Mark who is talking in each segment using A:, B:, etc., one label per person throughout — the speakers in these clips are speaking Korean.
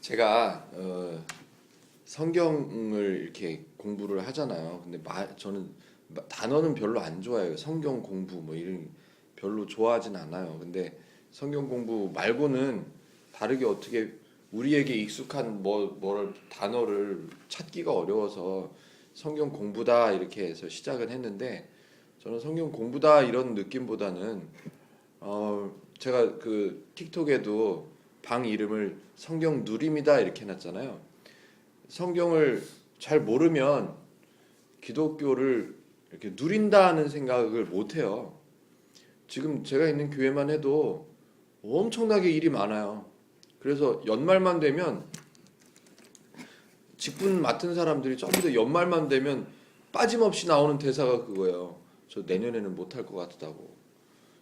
A: 제가 성경을 이렇게 공부를 하잖아요. 근데 저는 단어는 별로 안 좋아해요. 성경 공부 뭐 이런 별로 좋아하진 않아요. 근데 성경 공부 말고는 다르게 어떻게 우리에게 익숙한 뭘 단어를 찾기가 어려워서 성경 공부다 이렇게 해서 시작은 했는데, 저는 성경 공부다 이런 느낌보다는 제가 그 틱톡에도 방 이름을 성경 누림이다 이렇게 해놨잖아요. 성경을 잘 모르면 기독교를 이렇게 누린다는 생각을 못 해요. 지금 제가 있는 교회만 해도 엄청나게 일이 많아요. 그래서 연말만 되면 직분 맡은 사람들이 전부 다 연말만 되면 빠짐없이 나오는 대사가 그거예요. 저 내년에는 못할 것 같다고.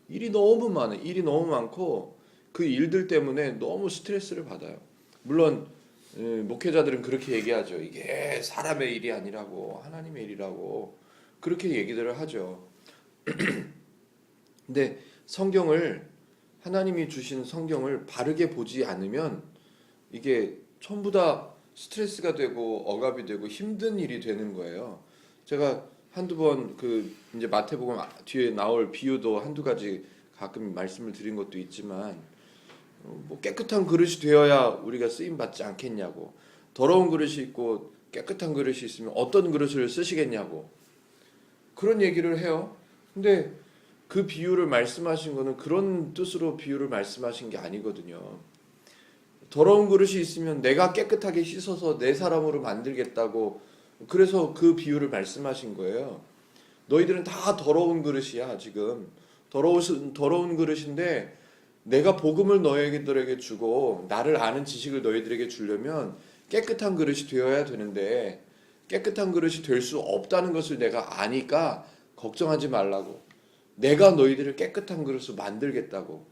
A: 일이 너무 많아요. 일이 너무 많고 그 일들 때문에 너무 스트레스를 받아요. 물론 목회자들은 그렇게 얘기하죠. 이게 사람의 일이 아니라고, 하나님의 일이라고 그렇게 얘기들을 하죠. 근데 성경을, 하나님이 주신 성경을 바르게 보지 않으면 이게 전부 다 스트레스가 되고 억압이 되고 힘든 일이 되는 거예요. 제가 한두 번 그 이제 마태복음 뒤에 나올 비유도 한두 가지 가끔 말씀을 드린 것도 있지만, 뭐 깨끗한 그릇이 되어야 우리가 쓰임 받지 않겠냐고, 더러운 그릇이 있고 깨끗한 그릇이 있으면 어떤 그릇을 쓰시겠냐고 그런 얘기를 해요. 근데 그 비유를 말씀하신 거는 그런 뜻으로 비유를 말씀하신 게 아니거든요. 더러운 그릇이 있으면 내가 깨끗하게 씻어서 내 사람으로 만들겠다고, 그래서 그 비유를 말씀하신 거예요. 너희들은 다 더러운 그릇이야. 지금 더러운 그릇인데 내가 복음을 너희들에게 주고 나를 아는 지식을 너희들에게 주려면 깨끗한 그릇이 되어야 되는데, 깨끗한 그릇이 될 수 없다는 것을 내가 아니까 걱정하지 말라고, 내가 너희들을 깨끗한 그릇으로 만들겠다고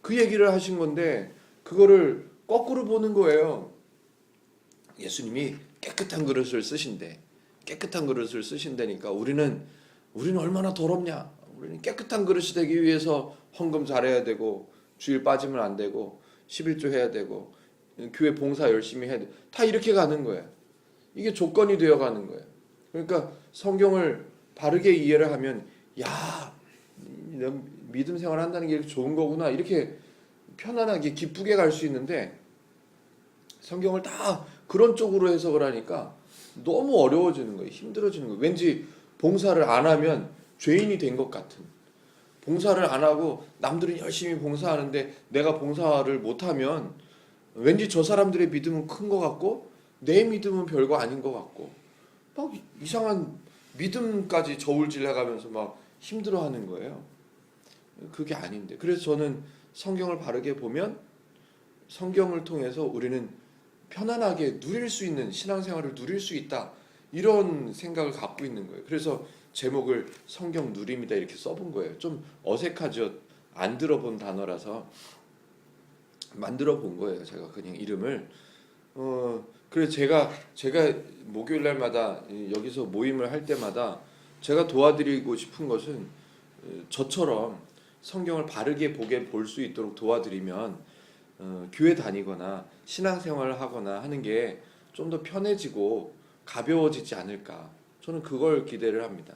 A: 그 얘기를 하신 건데, 그거를 거꾸로 보는 거예요. 예수님이 깨끗한 그릇을 쓰신대. 깨끗한 그릇을 쓰신다니까 우리는 얼마나 더럽냐. 우리는 깨끗한 그릇이 되기 위해서 헌금 잘해야 되고, 주일 빠지면 안 되고, 11조 해야 되고, 교회 봉사 열심히 해야 돼. 다 이렇게 가는 거예요. 이게 조건이 되어 가는 거예요. 그러니까 성경을 바르게 이해를 하면, 야, 믿음 생활 한다는 게 이렇게 좋은 거구나, 이렇게 편안하게 기쁘게 갈 수 있는데, 성경을 다 그런 쪽으로 해석을 하니까 너무 어려워지는 거예요. 힘들어지는 거예요. 왠지 봉사를 안 하면 죄인이 된 것 같은, 봉사를 안 하고 남들은 열심히 봉사하는데 내가 봉사를 못하면 왠지 저 사람들의 믿음은 큰 것 같고 내 믿음은 별거 아닌 것 같고, 막 이상한 믿음까지 저울질해가면서 막 힘들어하는 거예요. 그게 아닌데. 그래서 저는 성경을 바르게 보면 성경을 통해서 우리는 편안하게 누릴 수 있는 신앙생활을 누릴 수 있다, 이런 생각을 갖고 있는 거예요. 그래서 제목을 성경 누림이다 이렇게 써본 거예요. 좀 어색하죠. 안 들어본 단어라서 만들어 본 거예요. 제가 그냥 이름을. 그래서 제가 목요일 날마다 여기서 모임을 할 때마다 제가 도와드리고 싶은 것은, 저처럼 성경을 바르게 볼 수 있도록 도와드리면 교회 다니거나 신앙생활을 하거나 하는 게 좀 더 편해지고 가벼워지지 않을까, 저는 그걸 기대를 합니다.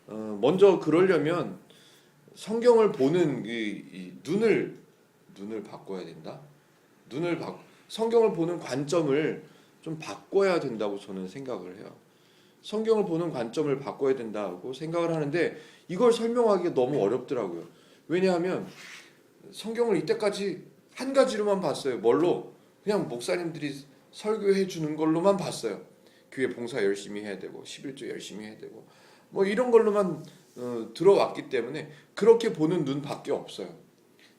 A: 먼저 그러려면 성경을 보는 이 눈을 바꿔야 된다. 성경을 보는 관점을 좀 바꿔야 된다고 저는 생각을 해요. 성경을 보는 관점을 바꿔야 된다고 생각을 하는데, 이걸 설명하기가 너무 어렵더라고요. 왜냐하면 성경을 이때까지 한 가지로만 봤어요. 뭘로? 그냥 목사님들이 설교해 주는 걸로만 봤어요. 교회 봉사 열심히 해야 되고 11조 열심히 해야 되고 뭐 이런 걸로만 들어왔기 때문에 그렇게 보는 눈밖에 없어요.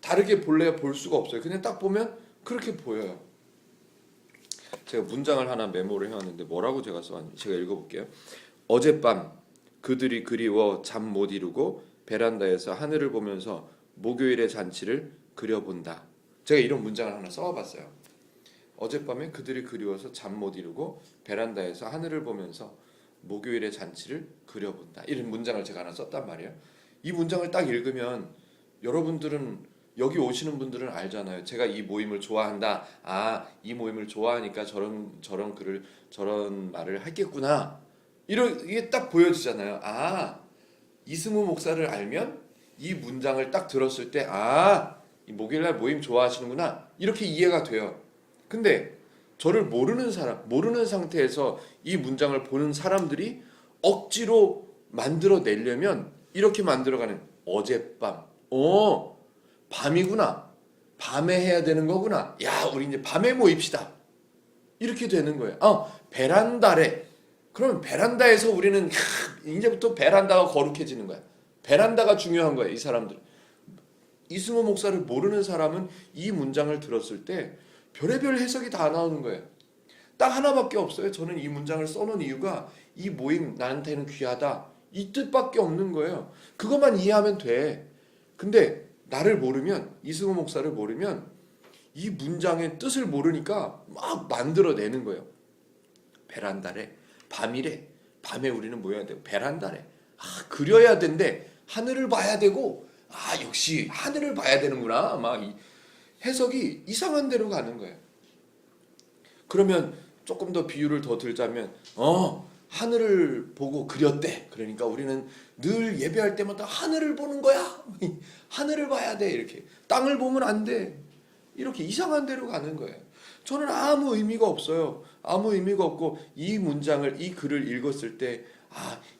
A: 다르게 볼래야 볼 수가 없어요. 그냥 딱 보면 그렇게 보여요. 제가 문장을 하나 메모를 해왔는데 뭐라고 제가 써왔는지 제가 읽어볼게요. 어젯밤 그들이 그리워 잠 못 이루고 베란다에서 하늘을 보면서 목요일의 잔치를 그려본다. 제가 이런 문장을 하나 써와봤어요. 어젯밤에 그들이 그리워서 잠 못 이루고 베란다에서 하늘을 보면서 목요일의 잔치를 그려본다. 이런 문장을 제가 하나 썼단 말이에요. 이 문장을 딱 읽으면 여러분들은 여기 오시는 분들은 알잖아요. 제가 이 모임을 좋아한다. 이 모임을 좋아하니까 저런 글을 저런 말을 했겠구나. 이게 딱 보여지잖아요. 이승우 목사를 알면 이 문장을 딱 들었을 때 이 목요일날 모임 좋아하시는구나. 이렇게 이해가 돼요. 근데 저를 모르는 상태에서 이 문장을 보는 사람들이 억지로 만들어내려면 이렇게 만들어가는 어젯밤. 밤이구나. 밤에 해야 되는 거구나. 야, 우리 이제 밤에 모입시다. 이렇게 되는 거예요. 베란다래. 그러면 베란다에서 우리는 이제부터 베란다가 거룩해지는 거야. 베란다가 중요한 거야, 이 사람들. 이승호 목사를 모르는 사람은 이 문장을 들었을 때 별의별 해석이 다 나오는 거예요. 딱 하나밖에 없어요. 저는 이 문장을 써놓은 이유가 이 모임 나한테는 귀하다. 이 뜻밖에 없는 거예요. 그것만 이해하면 돼. 근데 나를 모르면, 이승호 목사를 모르면 이 문장의 뜻을 모르니까 막 만들어내는 거예요. 베란다래. 밤이래. 밤에 우리는 모여야 되고 베란다래. 그려야 된대. 하늘을 봐야 되고 역시 하늘을 봐야 되는구나. 막 해석이 이상한 데로 가는 거예요. 그러면 조금 더 비유를 더 들자면 하늘을 보고 그렸대. 그러니까 우리는 늘 예배할 때마다 하늘을 보는 거야. 하늘을 봐야 돼. 이렇게. 땅을 보면 안 돼. 이렇게 이상한 데로 가는 거예요. 저는 아무 의미가 없어요. 아무 의미가 없고 이 문장을, 이 글을 읽었을 때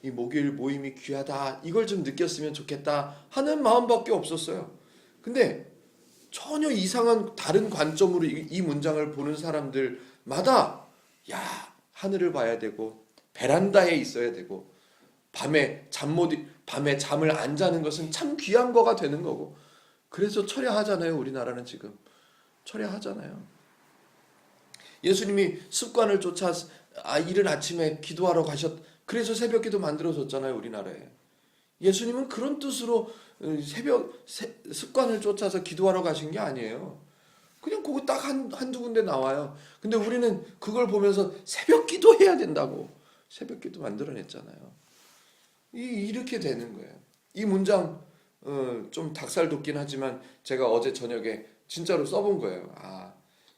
A: 이 목요일 모임이 귀하다. 이걸 좀 느꼈으면 좋겠다 하는 마음밖에 없었어요. 근데 전혀 이상한 다른 관점으로 이 문장을 보는 사람들마다 하늘을 봐야 되고 베란다에 있어야 되고 밤에 잠을 안 자는 것은 참 귀한 거가 되는 거고, 그래서 철야하잖아요. 우리나라는 지금 철야하잖아요. 예수님이 습관을 쫓아 이른 아침에 기도하러 그래서 새벽기도 만들어졌잖아요. 우리나라에. 예수님은 그런 뜻으로 습관을 쫓아서 기도하러 가신 게 아니에요. 그냥 그거 딱 한두 군데 나와요. 근데 우리는 그걸 보면서 새벽기도 해야 된다고 새벽기도 만들어냈잖아요. 이렇게 되는 거예요. 이 문장 좀 닭살 돋긴 하지만 제가 어제 저녁에 진짜로 써본 거예요.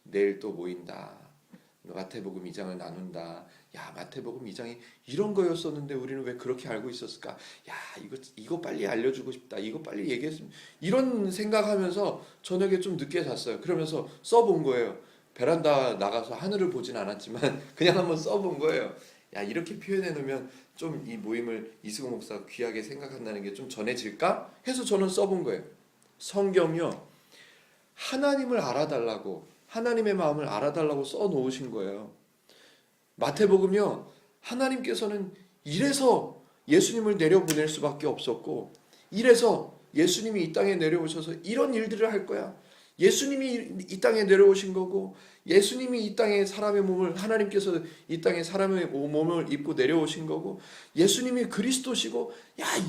A: 내일 또 모인다. 마태복음 2장을 나눈다. 마태복음 2장이 이런 거였었는데 우리는 왜 그렇게 알고 있었을까? 이거 빨리 알려주고 싶다. 이거 빨리 얘기했으면. 이런 생각하면서 저녁에 좀 늦게 잤어요. 그러면서 써본 거예요. 베란다 나가서 하늘을 보진 않았지만 그냥 한번 써본 거예요. 이렇게 표현해 놓으면 좀 이 모임을 이승호 목사가 귀하게 생각한다는 게 좀 전해질까? 해서 저는 써본 거예요. 성경요, 하나님을 알아달라고, 하나님의 마음을 알아달라고 써놓으신 거예요. 마태복음요, 하나님께서는 이래서 예수님을 내려보낼 수밖에 없었고, 이래서 예수님이 이 땅에 내려오셔서 이런 일들을 할 거야. 예수님이 이 땅에 내려오신 거고, 예수님이 이 땅에 사람의 몸을, 하나님께서 이 땅에 사람의 몸을 입고 내려오신 거고, 예수님이 그리스도시고,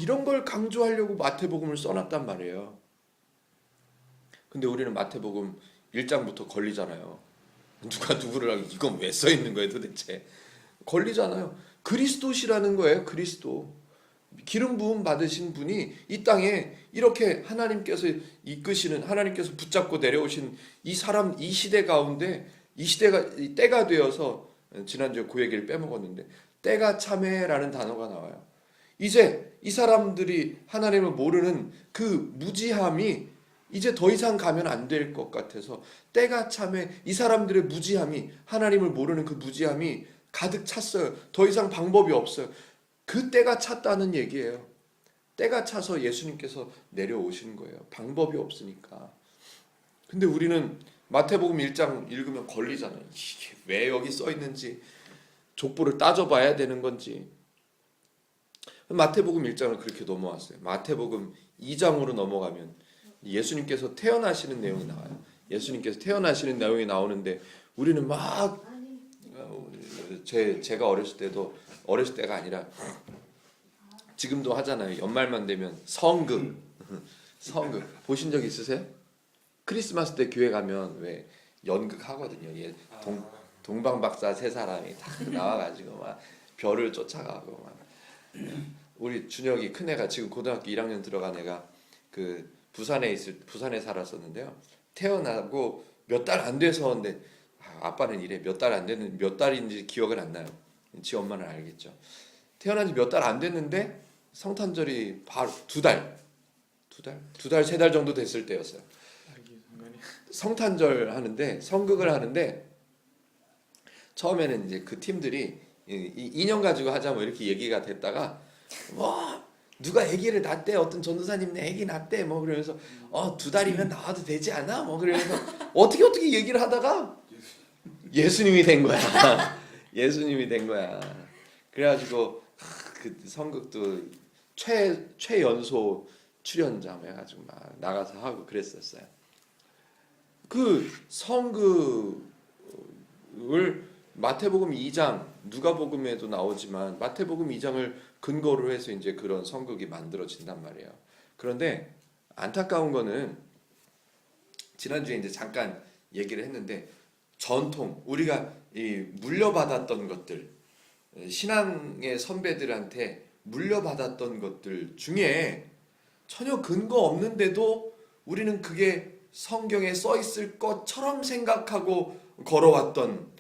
A: 이런 걸 강조하려고 마태복음을 써놨단 말이에요. 근데 우리는 마태복음 1장부터 걸리잖아요. 누가 누구를 이건 왜 써있는 거예요 도대체. 걸리잖아요. 그리스도시라는 거예요. 그리스도. 기름 부음 받으신 분이 이 땅에 이렇게 하나님께서 이끄시는, 하나님께서 붙잡고 내려오신 이 사람, 이 시대 가운데, 이 시대가 때가 되어서, 지난주에 그 얘기를 빼먹었는데 때가 참해라는 단어가 나와요. 이제 이 사람들이 하나님을 모르는 그 무지함이 이제 더 이상 가면 안 될 것 같아서, 때가 참해, 이 사람들의 무지함이, 하나님을 모르는 그 무지함이 가득 찼어요. 더 이상 방법이 없어요. 그 때가 찼다는 얘기예요. 때가 차서 예수님께서 내려오신 거예요. 방법이 없으니까. 근데 우리는 마태복음 1장 읽으면 걸리잖아요. 이게 왜 여기 써 있는지, 족보를 따져봐야 되는 건지. 마태복음 1장을 그렇게 넘어왔어요. 마태복음 2장으로 넘어가면 예수님께서 태어나시는 내용이 나와요. 예수님께서 태어나시는 내용이 나오는데 우리는 막 제가 어렸을 때가 아니라 지금도 하잖아요. 연말만 되면 성극 보신 적 있으세요? 크리스마스 때 교회 가면 왜 연극 하거든요. 동방박사 세 사람이 다 나와가지고 막 별을 쫓아가고 막. 우리 준혁이 큰 애가 지금 고등학교 1학년 들어간 애가 그 부산에 살았었는데요. 태어나고 몇 달 안 돼서 근데 아빠는 이래 몇 달 안 되는 몇 달인지 기억은 안 나요. 지 엄마는 알겠죠. 태어난 지 몇 달 안 됐는데 성탄절이 바로 두 달, 세 달 정도 됐을 때였어요. 성탄절 하는데 성극을 하는데 처음에는 이제 그 팀들이 이 인형 가지고 하자 뭐 이렇게 얘기가 됐다가 뭐 누가 아기를 낳대 어떤 전도사님네 아기 낳대 뭐 그러면서 두 달이면 나와도 되지 않아 뭐 그러면서 어떻게 얘기를 하다가 예수님이 된 거야. 예수님이 된 거야. 그래가지고 그 성극도 최연소 출연자 해가지고 막 나가서 하고 그랬었어요. 그 성극을 마태복음 2장, 누가복음에도 나오지만 마태복음 2장을 근거로 해서 이제 그런 성극이 만들어진단 말이에요. 그런데 안타까운 거는 지난주에 이제 잠깐 얘기를 했는데 전통, 우리가 이 물려받았던 것들, 신앙의 선배들한테 물려받았던 것들 중에 전혀 근거 없는데도 우리는 그게 성경에 써 있을 것처럼 생각하고 걸어왔던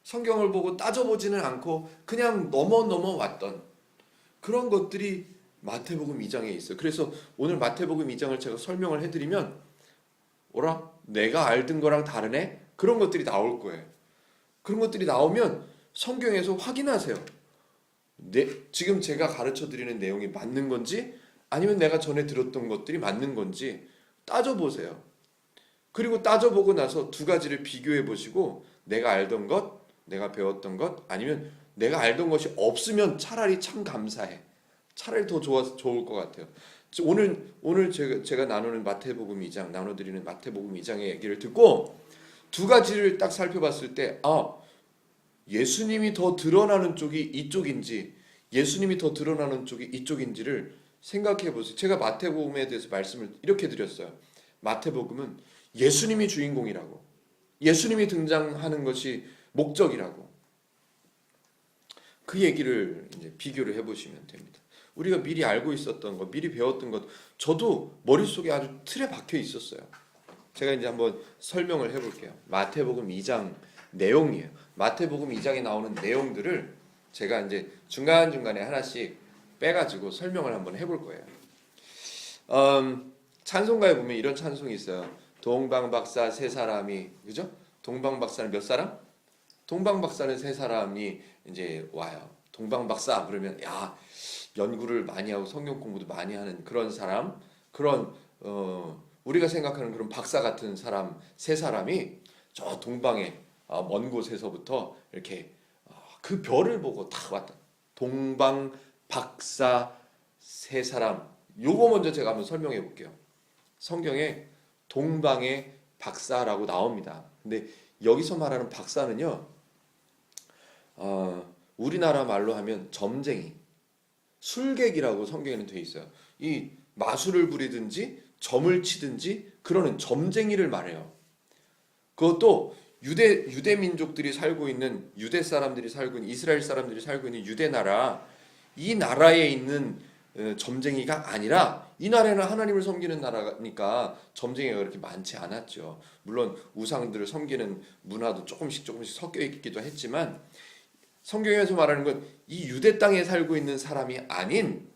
A: 성경을 보고 따져보지는 않고 그냥 넘어왔던 그런 것들이 마태복음 2장에 있어요. 그래서 오늘 마태복음 2장을 제가 설명을 해드리면 오라? 내가 알던 거랑 다르네? 그런 것들이 나올 거예요. 그런 것들이 나오면 성경에서 확인하세요. 지금 제가 가르쳐드리는 내용이 맞는 건지 아니면 내가 전에 들었던 것들이 맞는 건지 따져보세요. 그리고 따져보고 나서 두 가지를 비교해 보시고 내가 알던 것, 내가 배웠던 것 아니면 내가 알던 것이 없으면 차라리 참 감사해. 차라리 더 좋을 것 같아요. 오늘 제가 나누는 마태복음 2장, 나눠드리는 마태복음 2장의 얘기를 듣고 두 가지를 딱 살펴봤을 때 예수님이 더 드러나는 쪽이 이쪽인지 예수님이 더 드러나는 쪽이 이쪽인지를 생각해 보세요. 제가 마태복음에 대해서 말씀을 이렇게 드렸어요. 마태복음은 예수님이 주인공이라고, 예수님이 등장하는 것이 목적이라고, 그 얘기를 이제 비교를 해보시면 됩니다. 우리가 미리 알고 있었던 것, 미리 배웠던 것, 저도 머릿속에 아주 틀에 박혀 있었어요. 제가 이제 한번 설명을 해볼게요. 마태복음 2장 내용이에요. 마태복음 2장에 나오는 내용들을 제가 이제 중간중간에 하나씩 빼가지고 설명을 한번 해볼 거예요. 찬송가에 보면 이런 찬송이 있어요. 동방박사 세 사람이, 그죠? 동방박사는 몇 사람? 동방박사는 세 사람이 이제 와요. 동방박사 그러면 연구를 많이 하고 성경 공부도 많이 하는 그런 사람, 그런 우리가 생각하는 그런 박사 같은 사람 세 사람이 저 동방에 먼 곳에서부터 이렇게 그 별을 보고 딱 왔다. 동방박사 세 사람. 요거 먼저 제가 한번 설명해 볼게요. 성경에 동방의 박사라고 나옵니다. 근데 여기서 말하는 박사는요, 우리나라 말로 하면 점쟁이, 술객이라고 성경에는 돼 있어요. 이 마술을 부리든지 점을 치든지 그러는 점쟁이를 말해요. 그것도 유대 민족들이 살고 있는, 유대 사람들이 살고 있는, 이스라엘 사람들이 살고 있는 유대 나라, 이 나라에 있는 점쟁이가 아니라, 이 나라는 하나님을 섬기는 나라니까 점쟁이가 그렇게 많지 않았죠. 물론 우상들을 섬기는 문화도 조금씩 섞여 있기도 했지만 성경에서 말하는 건 이 유대 땅에 살고 있는 사람이 아닌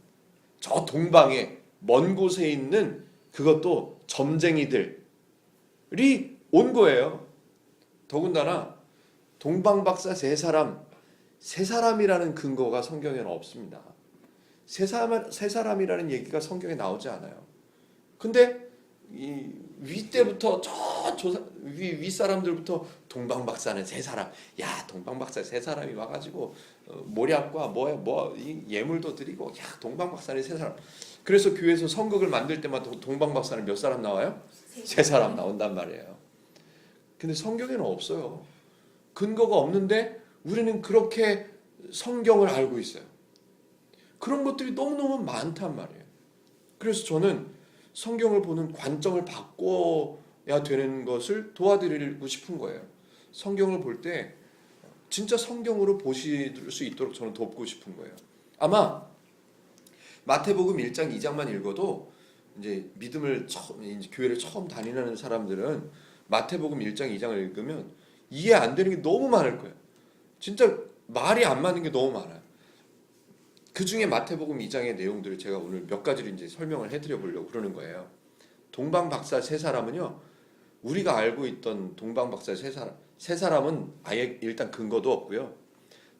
A: 저 동방에 먼 곳에 있는 그것도 점쟁이들이 온 거예요. 더군다나 동방박사 세 사람이라는 근거가 성경에는 없습니다. 세 사람이라는 얘기가 성경에 나오지 않아요. 근데 이 윗때부터 위 사람들부터 동방박사는 세 사람, 동방박사 세 사람이 와가지고 모략과 이 예물도 드리고, 동방박사는 세 사람. 그래서 교회에서 성극을 만들 때마다 동방박사는 몇 사람 나와요? 세 사람 나온단 말이에요. 근데 성경에는 없어요. 근거가 없는데 우리는 그렇게 성경을 알고 있어요. 그런 것들이 너무너무 많단 말이에요. 그래서 저는 성경을 보는 관점을 바꿔야 되는 것을 도와드리고 싶은 거예요. 성경을 볼 때 진짜 성경으로 보실 수 있도록 저는 돕고 싶은 거예요. 아마 마태복음 1장, 2장만 읽어도 이제 믿음을 처음 이제 교회를 처음 다니는 사람들은 마태복음 1장 2장을 읽으면 이해 안 되는 게 너무 많을 거예요. 진짜 말이 안 맞는 게 너무 많아요. 그 중에 마태복음 2장의 내용들을 제가 오늘 몇 가지를 이제 설명을 해드려 보려고 그러는 거예요. 동방박사 세 사람은요, 우리가 알고 있던 동방박사 세 사람은 아예 일단 근거도 없고요.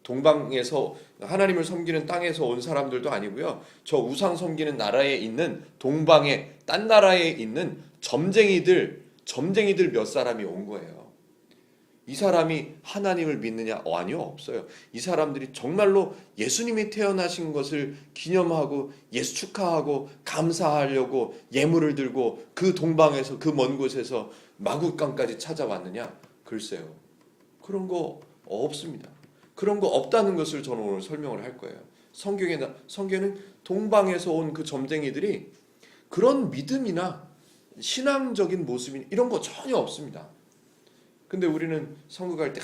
A: 동방에서 하나님을 섬기는 땅에서 온 사람들도 아니고요. 저 우상 섬기는 나라에 있는 동방의 딴 나라에 있는 점쟁이들 몇 사람이 온 거예요. 이 사람이 하나님을 믿느냐? 아니요, 없어요. 이 사람들이 정말로 예수님이 태어나신 것을 기념하고 예수 축하하고 감사하려고 예물을 들고 그 동방에서 그 먼 곳에서 마국간까지 찾아왔느냐? 글쎄요. 그런 거 없습니다. 그런 거 없다는 것을 저는 오늘 설명을 할 거예요. 성경에는 동방에서 온 그 점쟁이들이 그런 믿음이나 신앙적인 모습이 이런 거 전혀 없습니다. 근데 우리는 선거 갈 때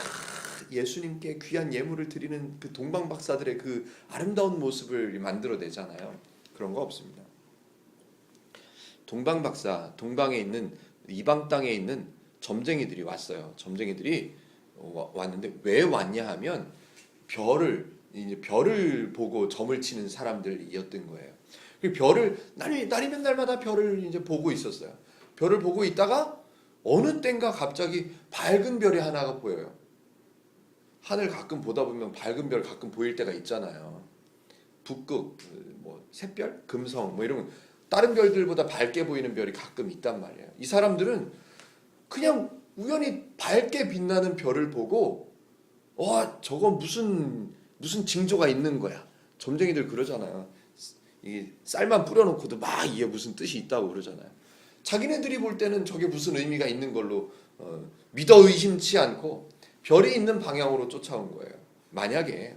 A: 예수님께 귀한 예물을 드리는 그 동방 박사들의 그 아름다운 모습을 만들어내잖아요. 그런 거 없습니다. 동방 박사, 동방에 있는 이방 땅에 있는 점쟁이들이 왔어요. 점쟁이들이 왔는데 왜 왔냐 하면 별을 보고 점을 치는 사람들이었던 거예요. 그 별을 날이면 날마다 별을 이제 보고 있었어요. 별을 보고 있다가 어느 땐가 갑자기 밝은 별이 하나가 보여요. 하늘 가끔 보다 보면 밝은 별 가끔 보일 때가 있잖아요. 북극, 뭐 샛별, 금성 뭐 이런 다른 별들보다 밝게 보이는 별이 가끔 있단 말이에요. 이 사람들은 그냥 우연히 밝게 빛나는 별을 보고 와 저건 무슨 징조가 있는 거야. 점쟁이들 그러잖아요. 이 쌀만 뿌려놓고도 막 이게 무슨 뜻이 있다고 그러잖아요. 자기네들이 볼 때는 저게 무슨 의미가 있는 걸로 믿어 의심치 않고 별이 있는 방향으로 쫓아온 거예요. 만약에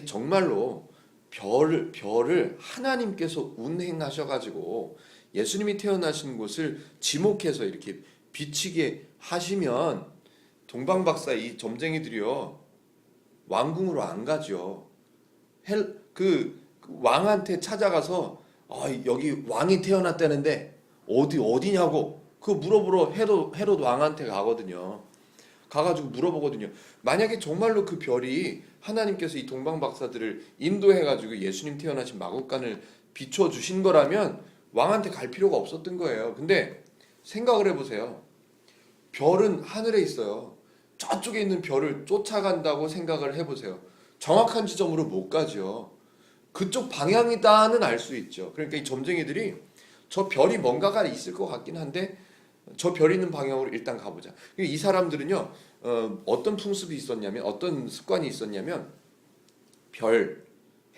A: 정말로 별을 하나님께서 운행하셔가지고 예수님이 태어나신 곳을 지목해서 이렇게 비치게 하시면 동방박사 이 점쟁이들이요 왕궁으로 안 가죠. 그 왕한테 찾아가서 여기 왕이 태어났다는데 어디냐고 그거 물어보러 헤롯 왕한테 가거든요. 가가지고 물어보거든요. 만약에 정말로 그 별이 하나님께서 이 동방 박사들을 인도해가지고 예수님 태어나신 마국간을 비춰주신 거라면 왕한테 갈 필요가 없었던 거예요. 근데 생각을 해보세요. 별은 하늘에 있어요. 저쪽에 있는 별을 쫓아간다고 생각을 해보세요. 정확한 지점으로 못 가죠. 그쪽 방향이다는 알 수 있죠. 그러니까 이 점쟁이들이 저 별이 뭔가가 있을 것 같긴 한데 저 별 있는 방향으로 일단 가보자. 이 사람들은요 어떤 풍습이 있었냐면 어떤 습관이 있었냐면 별,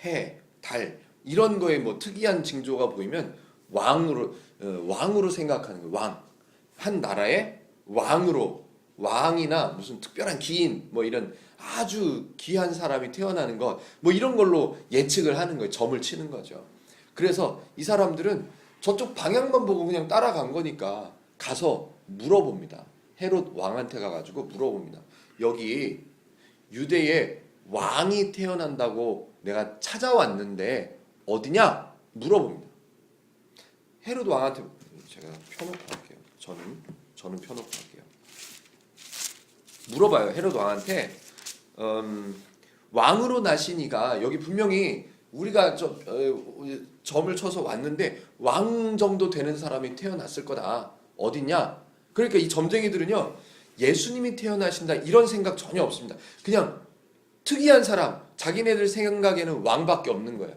A: 해, 달 이런 거에 뭐 특이한 징조가 보이면 왕으로 생각하는 거예요. 왕. 한 나라의 왕이나 무슨 특별한 기인 뭐 이런 아주 귀한 사람이 태어나는 것 뭐 이런 걸로 예측을 하는 거예요. 점을 치는 거죠. 그래서 이 사람들은 저쪽 방향만 보고 그냥 따라간 거니까 가서 물어봅니다. 헤롯 왕한테 가가지고 물어봅니다. 여기 유대에 왕이 태어난다고 내가 찾아왔는데 어디냐? 물어봅니다. 헤롯 왕한테 제가 펴놓고 할게요. 저는 펴놓고 할게요. 물어봐요. 헤롯 왕한테 왕으로 나신 이가 여기 분명히 우리가 점을 쳐서 왔는데 왕 정도 되는 사람이 태어났을 거다. 어디냐? 그러니까 이 점쟁이들은요 예수님이 태어나신다 이런 생각 전혀 없습니다. 그냥 특이한 사람 자기네들 생각에는 왕밖에 없는 거예요.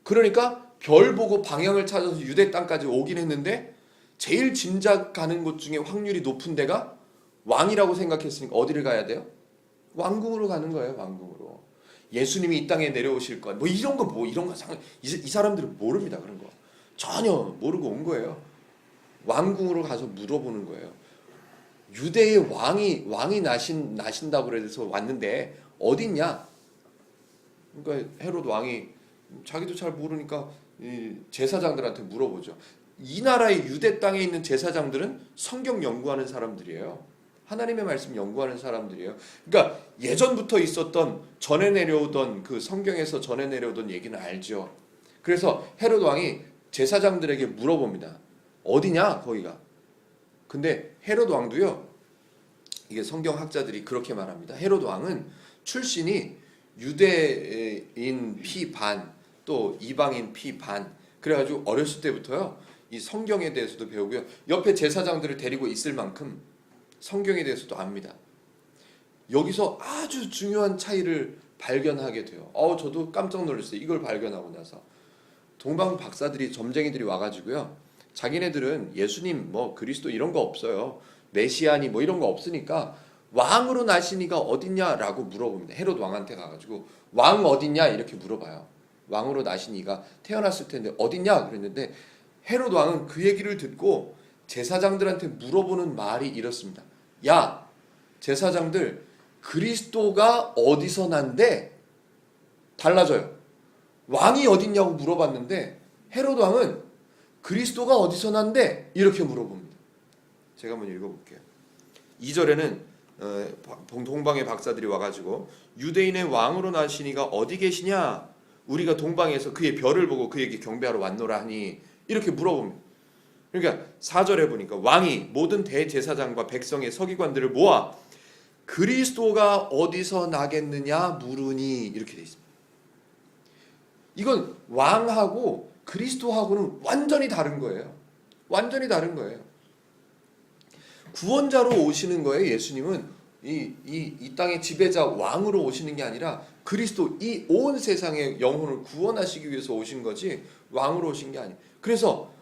A: 그러니까 별 보고 방향을 찾아서 유대 땅까지 오긴 했는데 제일 짐작 가는 곳 중에 확률이 높은 데가 왕이라고 생각했으니까 어디를 가야 돼요? 왕궁으로 가는 거예요. 왕궁으로. 예수님이 이 땅에 내려오실 것 뭐 이런 거 이 사람들은 모릅니다. 그런 거 전혀 모르고 온 거예요. 왕궁으로 가서 물어보는 거예요. 유대의 왕이 나신다고 그래서 왔는데 어딨냐? 그러니까 헤롯 왕이 자기도 잘 모르니까 제사장들한테 물어보죠. 이 나라의 유대 땅에 있는 제사장들은 성경 연구하는 사람들이에요. 하나님의 말씀 연구하는 사람들이에요. 그러니까 예전부터 있었던 전해 내려오던 그 성경에서 전해 내려오던 얘기는 알죠. 그래서 헤롯 왕이 제사장들에게 물어봅니다. 어디냐 거기가. 근데 헤롯 왕도요. 이게 성경학자들이 그렇게 말합니다. 헤롯 왕은 출신이 유대인 피 반, 또 이방인 피 반. 그래가지고 어렸을 때부터요. 이 성경에 대해서도 배우고요. 옆에 제사장들을 데리고 있을 만큼 성경에 대해서도 압니다. 여기서 아주 중요한 차이를 발견하게 돼요. 저도 깜짝 놀랐어요. 이걸 발견하고 나서. 동방 박사들이, 점쟁이들이 와가지고요. 자기네들은 예수님 뭐 그리스도 이런 거 없어요. 메시아니 뭐 이런 거 없으니까 왕으로 나신 이가 어딨냐라고 물어봅니다. 헤롯 왕한테 가가지고 왕 어딨냐 이렇게 물어봐요. 왕으로 나신 이가 태어났을 텐데 어딨냐 그랬는데 헤롯 왕은 그 얘기를 듣고 제사장들한테 물어보는 말이 이렇습니다. 야, 제사장들, 그리스도가 어디서 난데? 달라져요. 왕이 어딨냐고 물어봤는데 헤롯 왕은 그리스도가 어디서 난데? 이렇게 물어봅니다. 제가 한번 읽어볼게요. 2절에는 동방의 박사들이 와가지고 유대인의 왕으로 나신 이가 어디 계시냐? 우리가 동방에서 그의 별을 보고 그에게 경배하러 왔노라 하니 이렇게 물어봅니다. 그러니까 4절에 보니까 왕이 모든 대제사장과 백성의 서기관들을 모아 그리스도가 어디서 나겠느냐 물으니 이렇게 돼 있습니다. 이건 왕하고 그리스도하고는 완전히 다른 거예요. 완전히 다른 거예요. 구원자로 오시는 거예요. 예수님은 이 땅의 지배자 왕으로 오시는 게 아니라 그리스도, 이 온 세상의 영혼을 구원하시기 위해서 오신 거지 왕으로 오신 게 아니에요. 그래서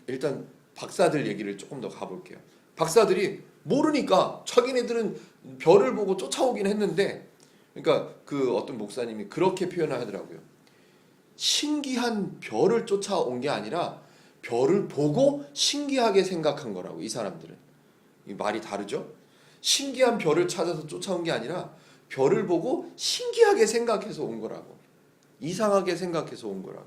A: 일단 박사들 얘기를 조금 더 가볼게요. 박사들이 모르니까 자기네들은 별을 보고 쫓아오긴 했는데, 그러니까 그 어떤 목사님이 그렇게 표현을 하더라고요. 신기한 별을 쫓아온 게 아니라 별을 보고 신기하게 생각한 거라고. 이 사람들은 이 말이 다르죠. 신기한 별을 찾아서 쫓아온 게 아니라 별을 보고 신기하게 생각해서 온 거라고. 이상하게 생각해서 온 거라고.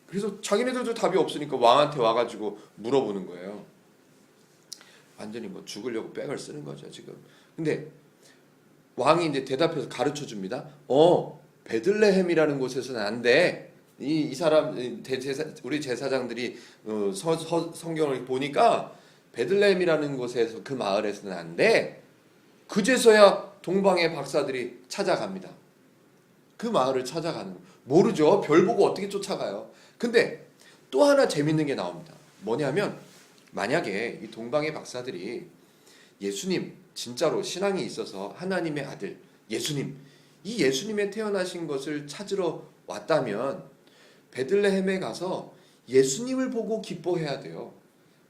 A: 그래서 자기네들도 답이 없으니까 왕한테 와가지고 물어보는 거예요. 완전히 뭐 죽으려고 백을 쓰는 거죠 지금. 근데 왕이 이제 대답해서 가르쳐 줍니다. 베들레헴이라는 곳에서는 안 돼. 이 사람 우리 제사장들이 성경을 보니까 베들레헴이라는 곳에서, 그 마을에서는 안 돼. 그제서야 동방의 박사들이 찾아갑니다. 그 마을을 찾아가는, 모르죠. 별 보고 어떻게 쫓아가요. 근데 또 하나 재밌는 게 나옵니다. 뭐냐면, 만약에 이 동방의 박사들이 예수님, 진짜로 신앙이 있어서 하나님의 아들 예수님, 이 예수님의 태어나신 것을 찾으러 왔다면 베들레헴에 가서 예수님을 보고 기뻐해야 돼요.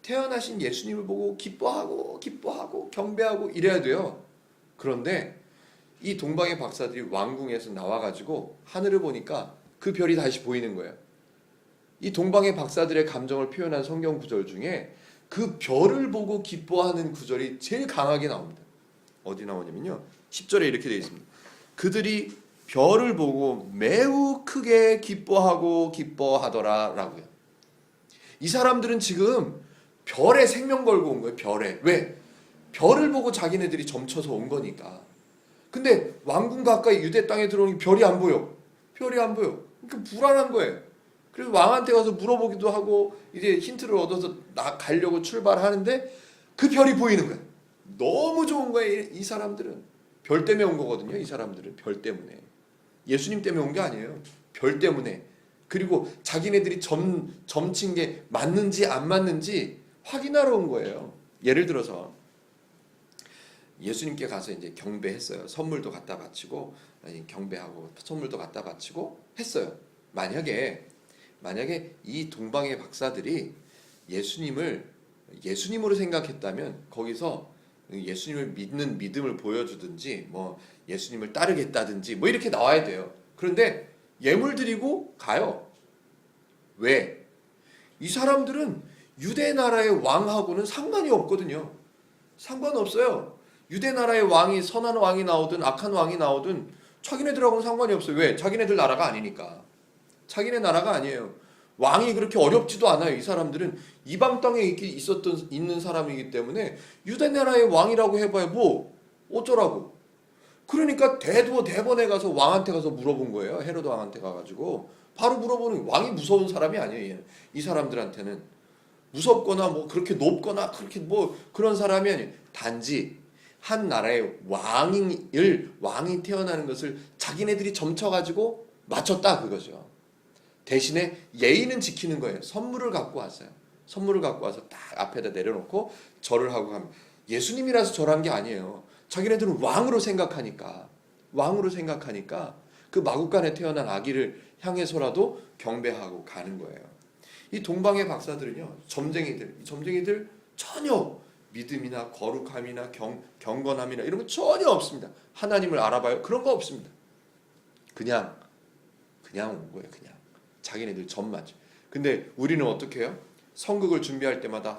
A: 태어나신 예수님을 보고 기뻐하고 경배하고 이래야 돼요. 그런데 이 동방의 박사들이 왕궁에서 나와가지고 하늘을 보니까 그 별이 다시 보이는 거예요. 이 동방의 박사들의 감정을 표현한 성경 구절 중에 그 별을 보고 기뻐하는 구절이 제일 강하게 나옵니다. 어디 나오냐면요, 10절에 이렇게 되어 있습니다. 그들이 별을 보고 매우 크게 기뻐하더라 라고요. 이 사람들은 지금 별에 생명 걸고 온 거예요. 별에. 왜? 별을 보고 자기네들이 점쳐서 온 거니까. 근데 왕궁 가까이 유대 땅에 들어오니 별이 안 보여. 별이 안 보여. 그러니까 불안한 거예요. 그래서 왕한테 가서 물어보기도 하고 이제 힌트를 얻어서 가려고 출발하는데 그 별이 보이는 거예요. 너무 좋은 거예요. 이 사람들은 별 때문에 온 거거든요. 이 사람들은 별 때문에. 예수님 때문에 온 게 아니에요. 별 때문에. 그리고 자기네들이 점친 게 맞는지 안 맞는지 확인하러 온 거예요. 예를 들어서 예수님께 가서 이제 경배했어요. 선물도 갖다 바치고, 경배하고 선물도 갖다 바치고 했어요. 만약에 이 동방의 박사들이 예수님으로 생각했다면 거기서 예수님을 믿는 믿음을 보여주든지 뭐 예수님을 따르겠다든지 뭐 이렇게 나와야 돼요. 그런데 예물 드리고 가요. 왜? 이 사람들은 유대 나라의 왕하고는 상관이 없거든요. 상관없어요. 유대 나라의 왕이 선한 왕이 나오든 악한 왕이 나오든 자기네들하고는 상관이 없어요. 왜? 자기네들 나라가 아니니까. 자기네 나라가 아니에요. 왕이 그렇게 어렵지도 않아요. 이 사람들은 이방 땅에 있는 사람이기 때문에 유대 나라의 왕이라고 해봐야 뭐 어쩌라고. 그러니까 대번에 가서 왕한테 가서 물어본 거예요. 헤로드 왕한테 가가지고 바로 물어보는, 왕이 무서운 사람이 아니에요. 얘는. 이 사람들한테는 무섭거나 뭐 그렇게 높거나 그렇게 뭐 그런 사람이 아니에요. 단지 한 나라의 왕이 태어나는 것을 자기네들이 점쳐가지고 맞췄다, 그거죠. 대신에 예의는 지키는 거예요. 선물을 갖고 왔어요. 선물을 갖고 와서 딱 앞에다 내려놓고 절을 하고 가면, 예수님이라서 절한 게 아니에요. 자기네들은 왕으로 생각하니까 그 마국간에 태어난 아기를 향해서라도 경배하고 가는 거예요. 이 동방의 박사들은요, 점쟁이들 전혀 믿음이나 거룩함이나 경건함이나 이런 거 전혀 없습니다. 하나님을 알아봐요? 그런 거 없습니다. 그냥 온 거예요. 그냥 자기네들 점맞죠. 근데 우리는 어떻게 해요? 선극을 준비할 때마다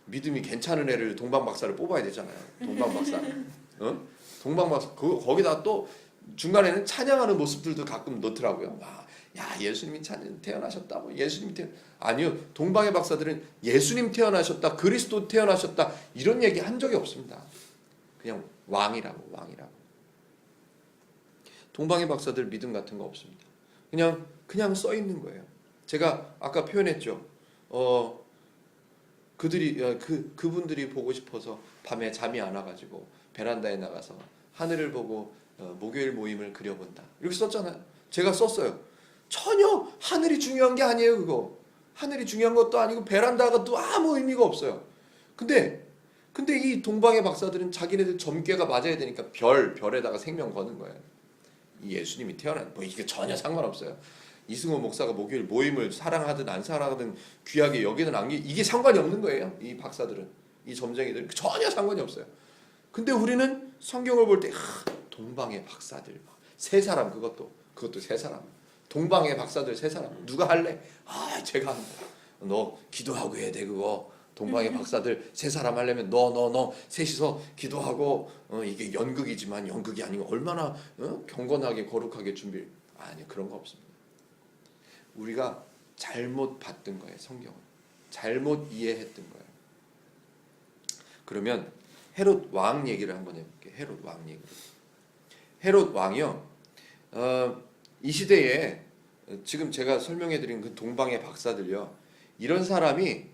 A: 믿음이 괜찮은 애를 동방박사를 뽑아야 되잖아요. 동방박사. 동방박사. 거기다 또 중간에는 찬양하는 모습들도 가끔 넣더라고요. 야, 예수님이 태어나셨다. 뭐 아니요. 동방의 박사들은 예수님 태어나셨다, 그리스도 태어나셨다, 이런 얘기 한 적이 없습니다. 그냥 왕이라고. 동방의 박사들 믿음 같은 거 없습니다. 그냥 써 있는 거예요. 제가 아까 표현했죠. 그분들이 보고 싶어서 밤에 잠이 안 와가지고 베란다에 나가서 하늘을 보고 목요일 모임을 그려본다, 이렇게 썼잖아요. 제가 썼어요. 전혀 하늘이 중요한 게 아니에요. 그거 하늘이 중요한 것도 아니고 베란다가 또 아무 의미가 없어요. 근데 이 동방의 박사들은 자기네들 점괘가 맞아야 되니까 별에다가 생명 거는 거예요. 예수님이 태어난, 뭐 이게 전혀 상관없어요. 이승호 목사가 목요일 모임을 사랑하든 안 사랑하든 귀하게 여기든 안, 이게 상관이 없는 거예요. 이 박사들은, 이 점쟁이들은 전혀 상관이 없어요. 근데 우리는 성경을 볼 때 동방의 박사들 세 사람, 그것도 세 사람, 동방의 박사들 세 사람, 누가 할래? 제가 합니다. 너 기도하고 해야 돼. 그거 동방의 박사들 세 사람 하려면 너 셋이서 기도하고, 이게 연극이지만 연극이 아니고 얼마나 경건하게 거룩하게 준비. 아니, 그런 거 없습니다. 우리가 잘못 봤던 거예요. 성경을 잘못 이해했던 거예요. 그러면 헤롯 왕 얘기를 한번 해볼게요. 헤롯 왕이요, 이 시대에 지금 제가 설명해드린 그 동방의 박사들요, 이런 사람이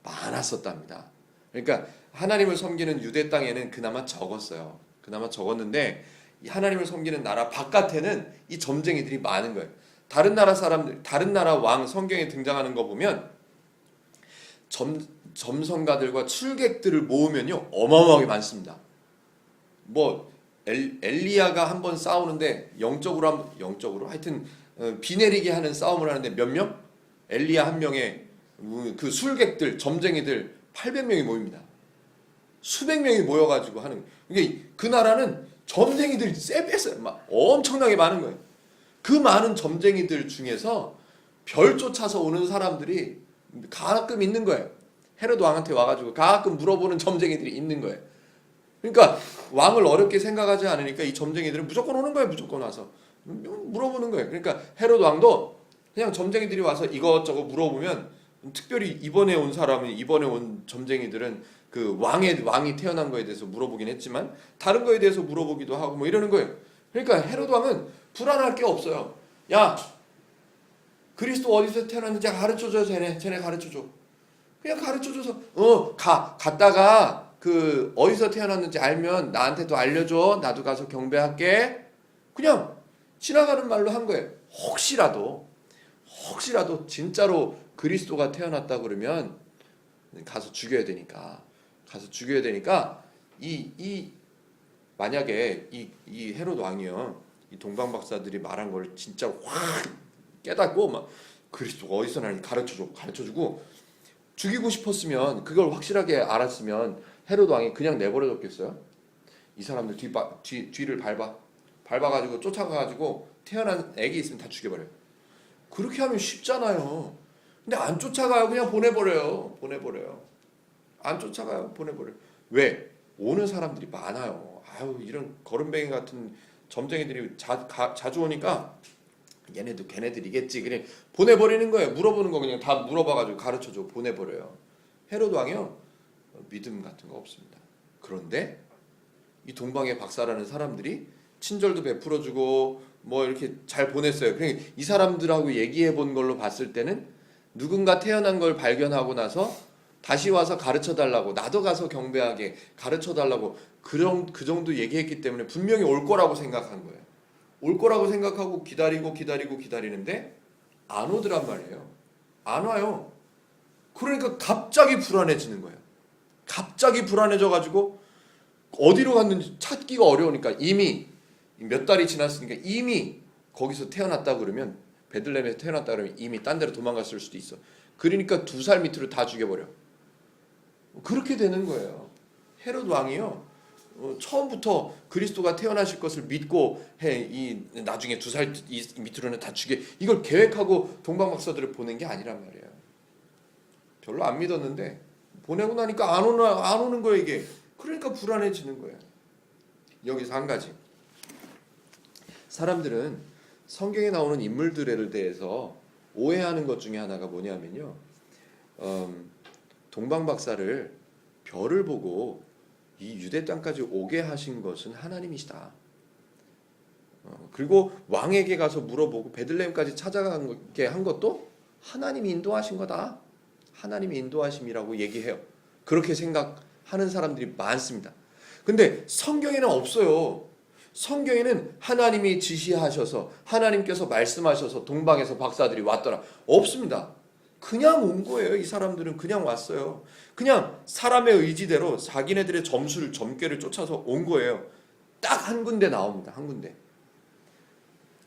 A: 많았었답니다. 그러니까 하나님을 섬기는 유대 땅에는 그나마 적었어요. 그나마 적었는데 하나님을 섬기는 나라 바깥에는 이 점쟁이들이 많은 거예요. 다른 나라 사람들, 다른 나라 왕 성경에 등장하는 거 보면 점성가들과 출객들을 모으면요, 어마어마하게 많습니다. 뭐 엘리야가 한번 싸우는데 영적으로 하여튼 비 내리게 하는 싸움을 하는데 몇 명? 엘리야 한 명에 그 술객들, 점쟁이들 800명이 모입니다. 수백 명이 모여가지고 하는. 이게 그 나라는 점쟁이들이 쎄뺐어요. 막 엄청나게 많은 거예요. 그 많은 점쟁이들 중에서 별 쫓아서 오는 사람들이 가끔 있는 거예요. 헤로드 왕한테 와가지고 가끔 물어보는 점쟁이들이 있는 거예요. 그러니까 왕을 어렵게 생각하지 않으니까 이 점쟁이들은 무조건 오는 거예요. 무조건 와서 물어보는 거예요. 그러니까 헤로드 왕도 그냥 점쟁이들이 와서 이것저것 물어보면, 특별히 이번에 온 점쟁이들은 그 왕이 태어난 거에 대해서 물어보긴 했지만 다른 거에 대해서 물어보기도 하고 뭐 이러는 거예요. 그러니까 헤로드 왕은 불안할 게 없어요. 야, 그리스도 어디서 태어났는지 가르쳐줘. 쟤네 가르쳐줘. 그냥 가르쳐줘서 갔다가 그 어디서 태어났는지 알면 나한테도 알려줘. 나도 가서 경배할게. 그냥 지나가는 말로 한 거예요. 혹시라도 진짜로 그리스도가 태어났다 그러면 가서 죽여야 되니까 만약에 이 헤롯 왕이요, 이 동방 박사들이 말한 걸 진짜 확 깨닫고 막 그리스도가 어디서 나는지 가르쳐주고 죽이고 싶었으면, 그걸 확실하게 알았으면 헤롯 왕이 그냥 내버려뒀겠어요? 이 사람들 뒤를 밟아가지고 쫓아가가지고 태어난 애기 있으면 다 죽여버려요. 그렇게 하면 쉽잖아요. 근데 안 쫓아가요. 그냥 보내버려요. 안 쫓아가요. 보내버려요. 왜? 오는 사람들이 많아요. 이런 거름뱅이 같은 점쟁이들이 자주 오니까 얘네도 걔네들이겠지. 그냥 보내버리는 거예요. 물어보는 거 그냥 다 물어봐가지고 가르쳐줘. 보내버려요. 헤롯 왕이요, 믿음 같은 거 없습니다. 그런데 이 동방의 박사라는 사람들이 친절도 베풀어주고 뭐 이렇게 잘 보냈어요. 그러니까 이 사람들하고 얘기해 본 걸로 봤을 때는 누군가 태어난 걸 발견하고 나서 다시 와서 가르쳐 달라고, 나도 가서 경배하게 가르쳐 달라고 그 정도 얘기했기 때문에 분명히 올 거라고 생각한 거예요. 올 거라고 생각하고 기다리는데 안 오더란 말이에요. 안 와요. 그러니까 갑자기 불안해지는 거예요. 갑자기 불안해져 가지고 어디로 갔는지 찾기가 어려우니까, 이미 몇 달이 지났으니까 이미 거기서 태어났다 그러면, 베들레헴에서 태어났다 그러면 이미 딴 데로 도망갔을 수도 있어. 그러니까 2살 밑으로 다 죽여버려. 그렇게 되는 거예요. 헤롯 왕이요, 처음부터 그리스도가 태어나실 것을 믿고 나중에 2살 밑으로는 다 죽여, 이걸 계획하고 동방박사들을 보낸 게 아니란 말이에요. 별로 안 믿었는데 보내고 나니까 안 오는 거예요, 이게. 그러니까 불안해지는 거예요. 여기서 한 가지, 사람들은 성경에 나오는 인물들에 대해서 오해하는 것 중에 하나가 뭐냐면요, 동방박사를 별을 보고 이 유대 땅까지 오게 하신 것은 하나님이시다. 그리고 왕에게 가서 물어보고 베들레헴까지 찾아가게 한 것도 하나님이 인도하신 거다. 하나님이 인도하심이라고 얘기해요. 그렇게 생각하는 사람들이 많습니다. 근데 성경에는 없어요. 성경에는 하나님이 지시하셔서, 하나님께서 말씀하셔서 동방에서 박사들이 왔더라, 없습니다. 그냥 온 거예요. 이 사람들은 그냥 왔어요. 그냥 사람의 의지대로 자기네들의 점괘를 쫓아서 온 거예요. 딱 한 군데 나옵니다. 한 군데.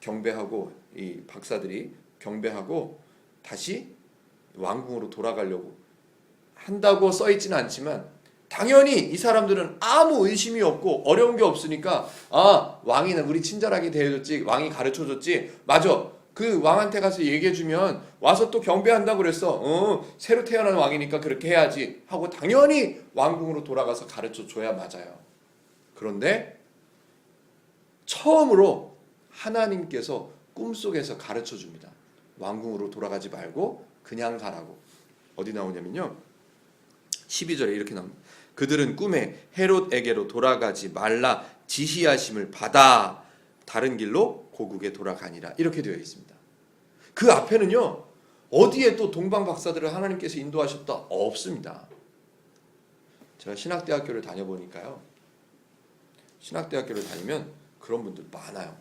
A: 경배하고, 이 박사들이 경배하고 다시 왕궁으로 돌아가려고 한다고 써있지는 않지만, 당연히 이 사람들은 아무 의심이 없고 어려운 게 없으니까, 왕이는 우리 친절하게 대해줬지, 왕이 가르쳐줬지, 맞아, 그 왕한테 가서 얘기해주면 와서 또 경배한다고 그랬어, 새로 태어난 왕이니까 그렇게 해야지 하고 당연히 왕궁으로 돌아가서 가르쳐줘야 맞아요. 그런데 처음으로 하나님께서 꿈속에서 가르쳐줍니다. 왕궁으로 돌아가지 말고 그냥 가라고. 어디 나오냐면요, 12절에 이렇게 나옵니다. 그들은 꿈에 헤롯에게로 돌아가지 말라 지시하심을 받아 다른 길로 고국에 돌아가니라, 이렇게 되어 있습니다. 그 앞에는요, 어디에 또 동방박사들을 하나님께서 인도하셨다, 없습니다. 제가 신학대학교를 다녀보니까요, 신학대학교를 다니면 그런 분들 많아요.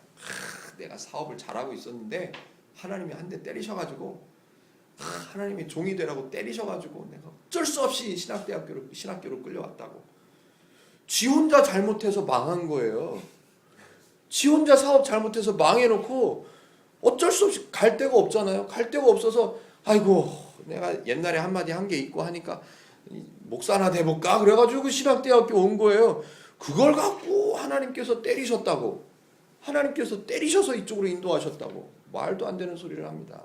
A: 내가 사업을 잘하고 있었는데 하나님이 한 대 때리셔가지고, 하나님이 종이 되라고 때리셔가지고 내가 어쩔 수 없이 신학교로 끌려왔다고. 지 혼자 잘못해서 망한 거예요. 지 혼자 사업 잘못해서 망해놓고 어쩔 수 없이, 갈 데가 없잖아요. 갈 데가 없어서 아이고, 내가 옛날에 한마디 한 게 있고 하니까 목사나 돼볼까 그래가지고 신학대학교 온 거예요. 그걸 갖고 하나님께서 때리셨다고, 하나님께서 때리셔서 이쪽으로 인도하셨다고 말도 안 되는 소리를 합니다.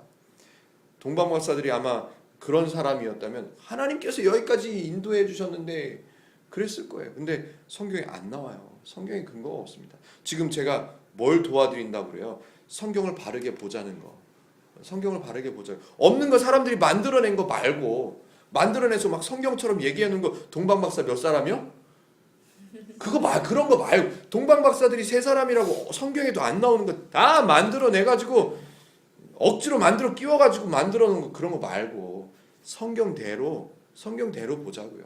A: 동방박사들이 아마 그런 사람이었다면 하나님께서 여기까지 인도해 주셨는데 그랬을 거예요. 근데 성경에 안 나와요. 성경에 근거가 없습니다. 지금 제가 뭘 도와드린다고 그래요? 성경을 바르게 보자는 거. 성경을 바르게 보자. 없는 거 사람들이 만들어낸 거 말고, 만들어내서 막 성경처럼 얘기해 놓은 거 동방박사 몇 사람이요? 그런 거 말고, 동방박사들이 3사람이라고 성경에도 안 나오는 거 다 만들어내가지고 억지로 만들어 끼워가지고 만들어 놓은 거, 그런 거 말고 성경대로 보자고요.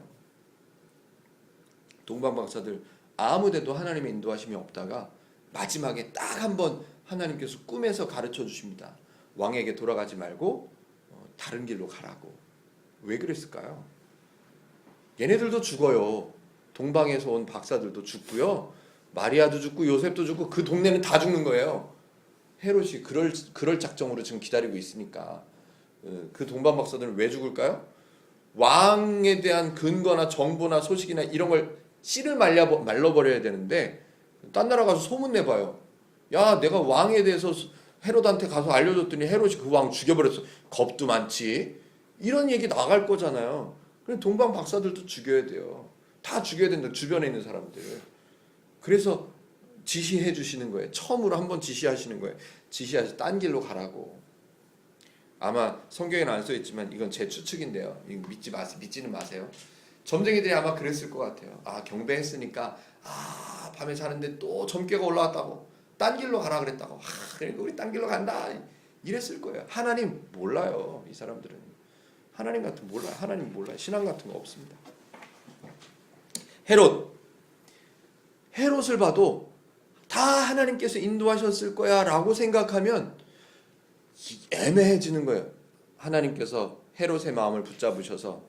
A: 동방박사들 아무데도 하나님의 인도하심이 없다가 마지막에 딱 한 번 하나님께서 꿈에서 가르쳐 주십니다. 왕에게 돌아가지 말고 다른 길로 가라고. 왜 그랬을까요? 얘네들도 죽어요. 동방에서 온 박사들도 죽고요, 마리아도 죽고 요셉도 죽고 그 동네는 다 죽는 거예요. 헤롯이 그럴 작정으로 지금 기다리고 있으니까. 그 동방박사들은 왜 죽을까요? 왕에 대한 근거나 정보나 소식이나 이런 걸 씨를 말려버려야 되는데, 딴 나라 가서 소문내봐요. 야, 내가 왕에 대해서 헤롯한테 가서 알려줬더니 헤롯이 그 왕 죽여버렸어. 겁도 많지. 이런 얘기 나갈 거잖아요. 그럼 동방박사들도 죽여야 돼요. 다 죽여야 된다, 주변에 있는 사람들. 그래서 지시해 주시는 거예요. 처음으로 한번 지시하시는 거예요. 지시하셔서 딴 길로 가라고. 아마 성경에는 안 써있지만 이건 제 추측인데요, 이거 믿지는 마세요. 점쟁이들이 아마 그랬을 것 같아요. 경배했으니까 밤에 자는데 또 점괘가 올라왔다고, 딴 길로 가라 그랬다고 그러니까 우리 딴 길로 간다 이랬을 거예요. 하나님 몰라요. 이 사람들은 하나님 같은 몰라요. 하나님 몰라요. 신앙 같은 거 없습니다. 헤롯을 봐도 다 하나님께서 인도하셨을 거야 라고 생각하면 애매해지는 거예요. 하나님께서 헤롯의 마음을 붙잡으셔서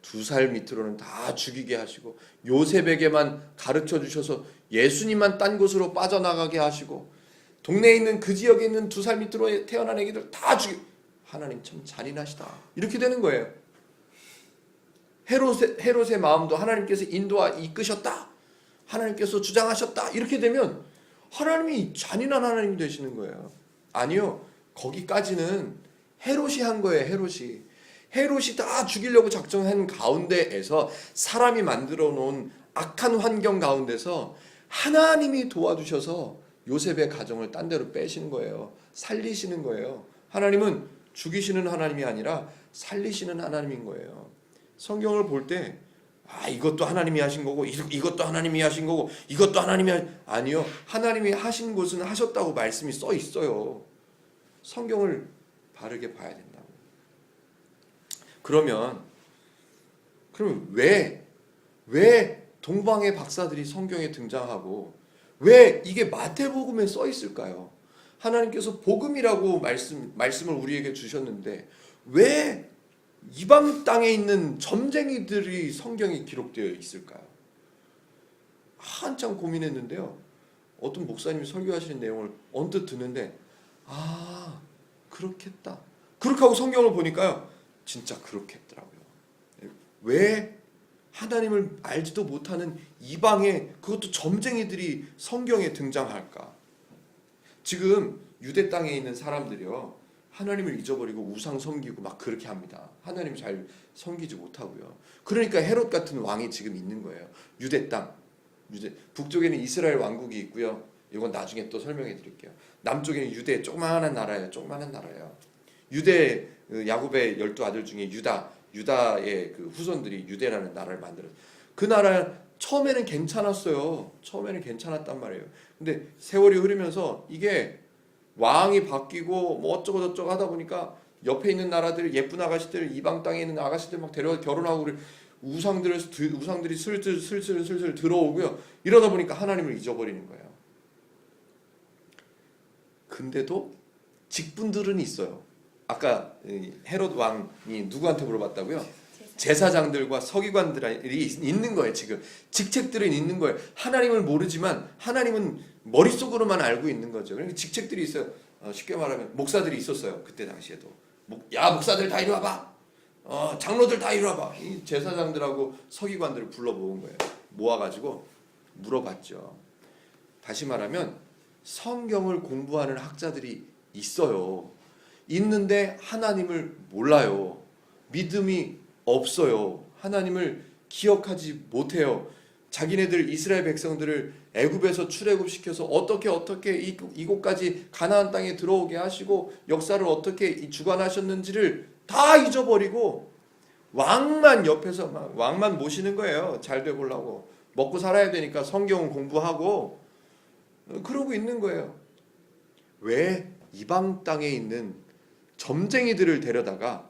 A: 2살 밑으로는 다 죽이게 하시고 요셉에게만 가르쳐 주셔서 예수님만 딴 곳으로 빠져나가게 하시고 동네에 있는 그 지역에 있는 2살 밑으로 태어난 애기들 다 죽이. 하나님 참 잔인하시다. 이렇게 되는 거예요. 헤롯의 마음도 하나님께서 이끄셨다. 하나님께서 주장하셨다. 이렇게 되면 하나님이 잔인한 하나님이 되시는 거예요. 아니요. 거기까지는 헤롯이 한 거예요. 헤롯이 다 죽이려고 작정한 가운데에서 사람이 만들어 놓은 악한 환경 가운데서 하나님이 도와주셔서 요셉의 가정을 딴 데로 빼시는 거예요. 살리시는 거예요. 하나님은 죽이시는 하나님이 아니라 살리시는 하나님인 거예요. 성경을 볼 때 이것도 하나님이 하신 거고 이것도 하나님이 하신 거고 이것도 아니요. 하나님이 하신 것은 하셨다고 말씀이 써 있어요. 성경을 바르게 봐야 된다고. 그러면 왜 동방의 박사들이 성경에 등장하고 왜 이게 마태복음에 써 있을까요? 하나님께서 복음이라고 말씀을 우리에게 주셨는데 왜 이방 땅에 있는 점쟁이들이 성경에 기록되어 있을까요? 한참 고민했는데요. 어떤 목사님이 설교하시는 내용을 언뜻 듣는데 그렇겠다. 그렇게 하고 성경을 보니까요. 진짜 그렇겠더라고요. 왜 하나님을 알지도 못하는 이방의 그것도 점쟁이들이 성경에 등장할까? 지금 유대 땅에 있는 사람들이요. 하나님을 잊어버리고 우상 섬기고 막 그렇게 합니다. 하나님 잘 섬기지 못하고요. 그러니까 헤롯 같은 왕이 지금 있는 거예요. 유대 땅. 북쪽에는 이스라엘 왕국이 있고요. 이건 나중에 또 설명해 드릴게요. 남쪽에는 유대 조그마한 나라예요. 유대 야곱의 12아들 중에 유다의 그 후손들이 유대라는 나라를 만들었어요. 그 나라 처음에는 괜찮았어요. 처음에는 괜찮았단 말이에요. 근데 세월이 흐르면서 이게 왕이 바뀌고 뭐 어쩌고 저쩌고 하다 보니까 옆에 있는 나라들 예쁜 아가씨들 이방 땅에 있는 아가씨들 막 데려와 결혼하고 우상들이 슬슬 들어오고요. 이러다 보니까 하나님을 잊어버리는 거예요. 근데도 직분들은 있어요. 아까 헤롯 왕이 누구한테 물어봤다고요? 제사장들과 서기관들이 있는 거예요. 지금 직책들은 있는 거예요. 하나님을 모르지만 하나님은 머릿속으로만 알고 있는 거죠. 그러니까 직책들이 있어요. 쉽게 말하면 목사들이 있었어요. 그때 당시에도 목사들 다 이리 와봐. 장로들 다 이리 와봐. 이 제사장들하고 서기관들을 불러 모은 거예요. 모아가지고 물어봤죠. 다시 말하면 성경을 공부하는 학자들이 있어요. 있는데 하나님을 몰라요. 믿음이 없어요. 하나님을 기억하지 못해요. 자기네들 이스라엘 백성들을 애굽에서 출애굽시켜서 어떻게 이곳까지 가나안 땅에 들어오게 하시고 역사를 어떻게 주관하셨는지를 다 잊어버리고 왕만 옆에서 왕만 모시는 거예요. 잘 돼 보려고. 먹고 살아야 되니까 성경 공부하고 그러고 있는 거예요. 왜 이방 땅에 있는 점쟁이들을 데려다가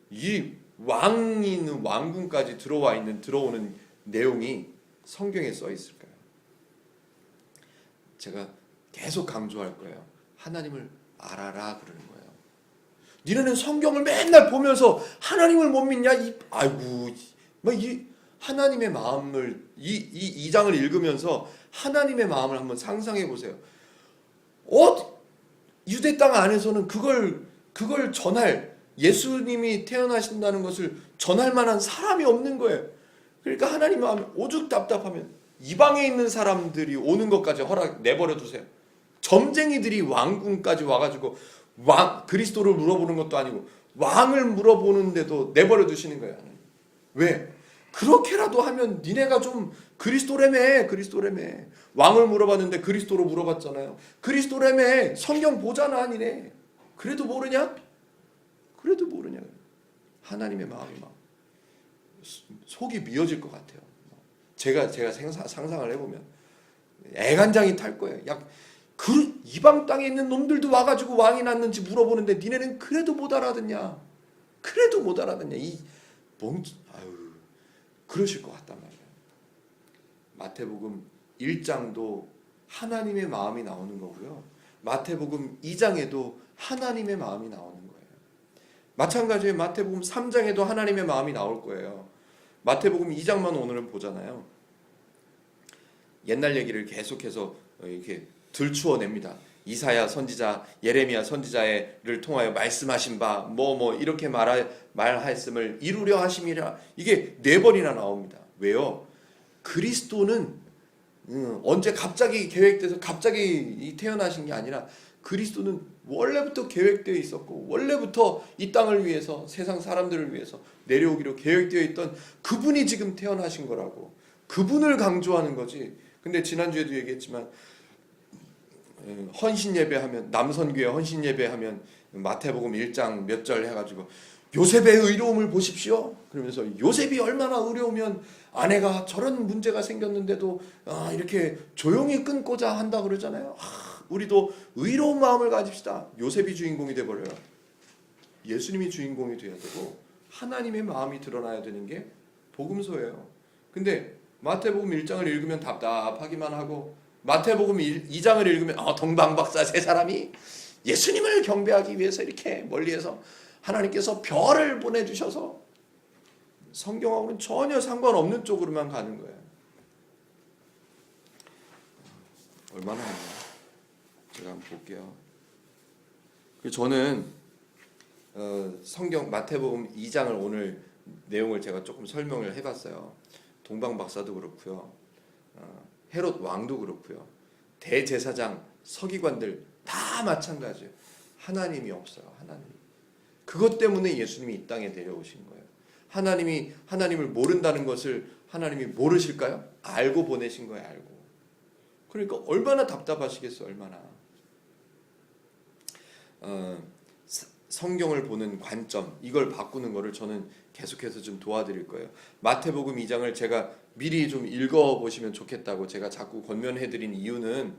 A: 이 왕이 있는 왕궁까지 들어오는 내용이 성경에 써 있을까요? 제가 계속 강조할 거예요. 하나님을 알아라 그러는 거예요. 니네는 성경을 맨날 보면서 하나님을 못 믿냐? 이 하나님의 마음을 이 장을 읽으면서 하나님의 마음을 한번 상상해 보세요. 유대 땅 안에서는 그걸 전할 예수님이 태어나신다는 것을 전할 만한 사람이 없는 거예요. 그러니까 하나님 마음이 오죽 답답하면 이방에 있는 사람들이 오는 것까지 내버려 두세요. 점쟁이들이 왕궁까지 와가지고 그리스도를 물어보는 것도 아니고 왕을 물어보는데도 내버려 두시는 거예요. 하나님. 왜? 그렇게라도 하면 니네가 좀 그리스도래매. 왕을 물어봤는데 그리스도로 물어봤잖아요. 그리스도래매. 성경 보잖아 니네. 그래도 모르냐? 하나님의 마음이 막 속이 미어질 것 같아요. 제가 상상을 해보면 애간장이 탈 거예요. 그 이방 땅에 있는 놈들도 와가지고 왕이 났는지 물어보는데 니네는 그래도 못 알아듣냐? 그래도 못 알아듣냐? 아유, 그러실 것 같단 말이에요. 마태복음 1장도 하나님의 마음이 나오는 거고요. 마태복음 2장에도 하나님의 마음이 나오는 거예요. 마찬가지로 마태복음 3장에도 하나님의 마음이 나올 거예요. 마태복음 2장만 오늘은 보잖아요. 옛날 얘기를 계속해서 이렇게 들추어냅니다. 이사야 선지자, 예레미야 선지자를 통하여 말씀하신 바 이렇게 말하였음을 이루려 하심이라. 이게 4번이나 나옵니다. 왜요? 그리스도는 언제 갑자기 계획돼서 갑자기 태어나신 게 아니라 그리스도는 원래부터 계획되어 있었고 원래부터 이 땅을 위해서 세상 사람들을 위해서 내려오기로 계획되어 있던 그분이 지금 태어나신 거라고. 그분을 강조하는 거지. 근데 지난주에도 얘기했지만 헌신 예배하면 남선교회 헌신 예배하면 마태복음 1장 몇 절 해가지고 요셉의 의로움을 보십시오. 그러면서 요셉이 얼마나 의로우면 아내가 저런 문제가 생겼는데도 이렇게 조용히 끊고자 한다 그러잖아요. 우리도 의로운 마음을 가집시다. 요셉이 주인공이 돼버려요. 예수님이 주인공이 돼야 되고 하나님의 마음이 드러나야 되는 게 복음서예요. 근데 마태복음 1장을 읽으면 답답하기만 하고 마태복음 2장을 읽으면 동방박사 세 사람이 예수님을 경배하기 위해서 이렇게 멀리에서 하나님께서 별을 보내주셔서 성경하고는 전혀 상관없는 쪽으로만 가는 거예요. 얼마나 하냐. 제가 한번 볼게요. 저는 성경 마태복음 2장을 오늘 내용을 제가 조금 설명을 해봤어요. 동방박사도 그렇고요. 헤롯 왕도 그렇고요. 대제사장, 서기관들 다 마찬가지예요. 하나님이 없어요. 하나님. 그것 때문에 예수님이 이 땅에 내려오신 거예요. 하나님을 모른다는 것을 하나님이 모르실까요? 알고 보내신 거예요. 알고. 그러니까 얼마나 답답하시겠어요. 얼마나. 성경을 보는 관점 이걸 바꾸는 거를 저는 계속해서 좀 도와드릴 거예요. 마태복음 2장을 제가 미리 좀 읽어보시면 좋겠다고 제가 자꾸 권면해드린 이유는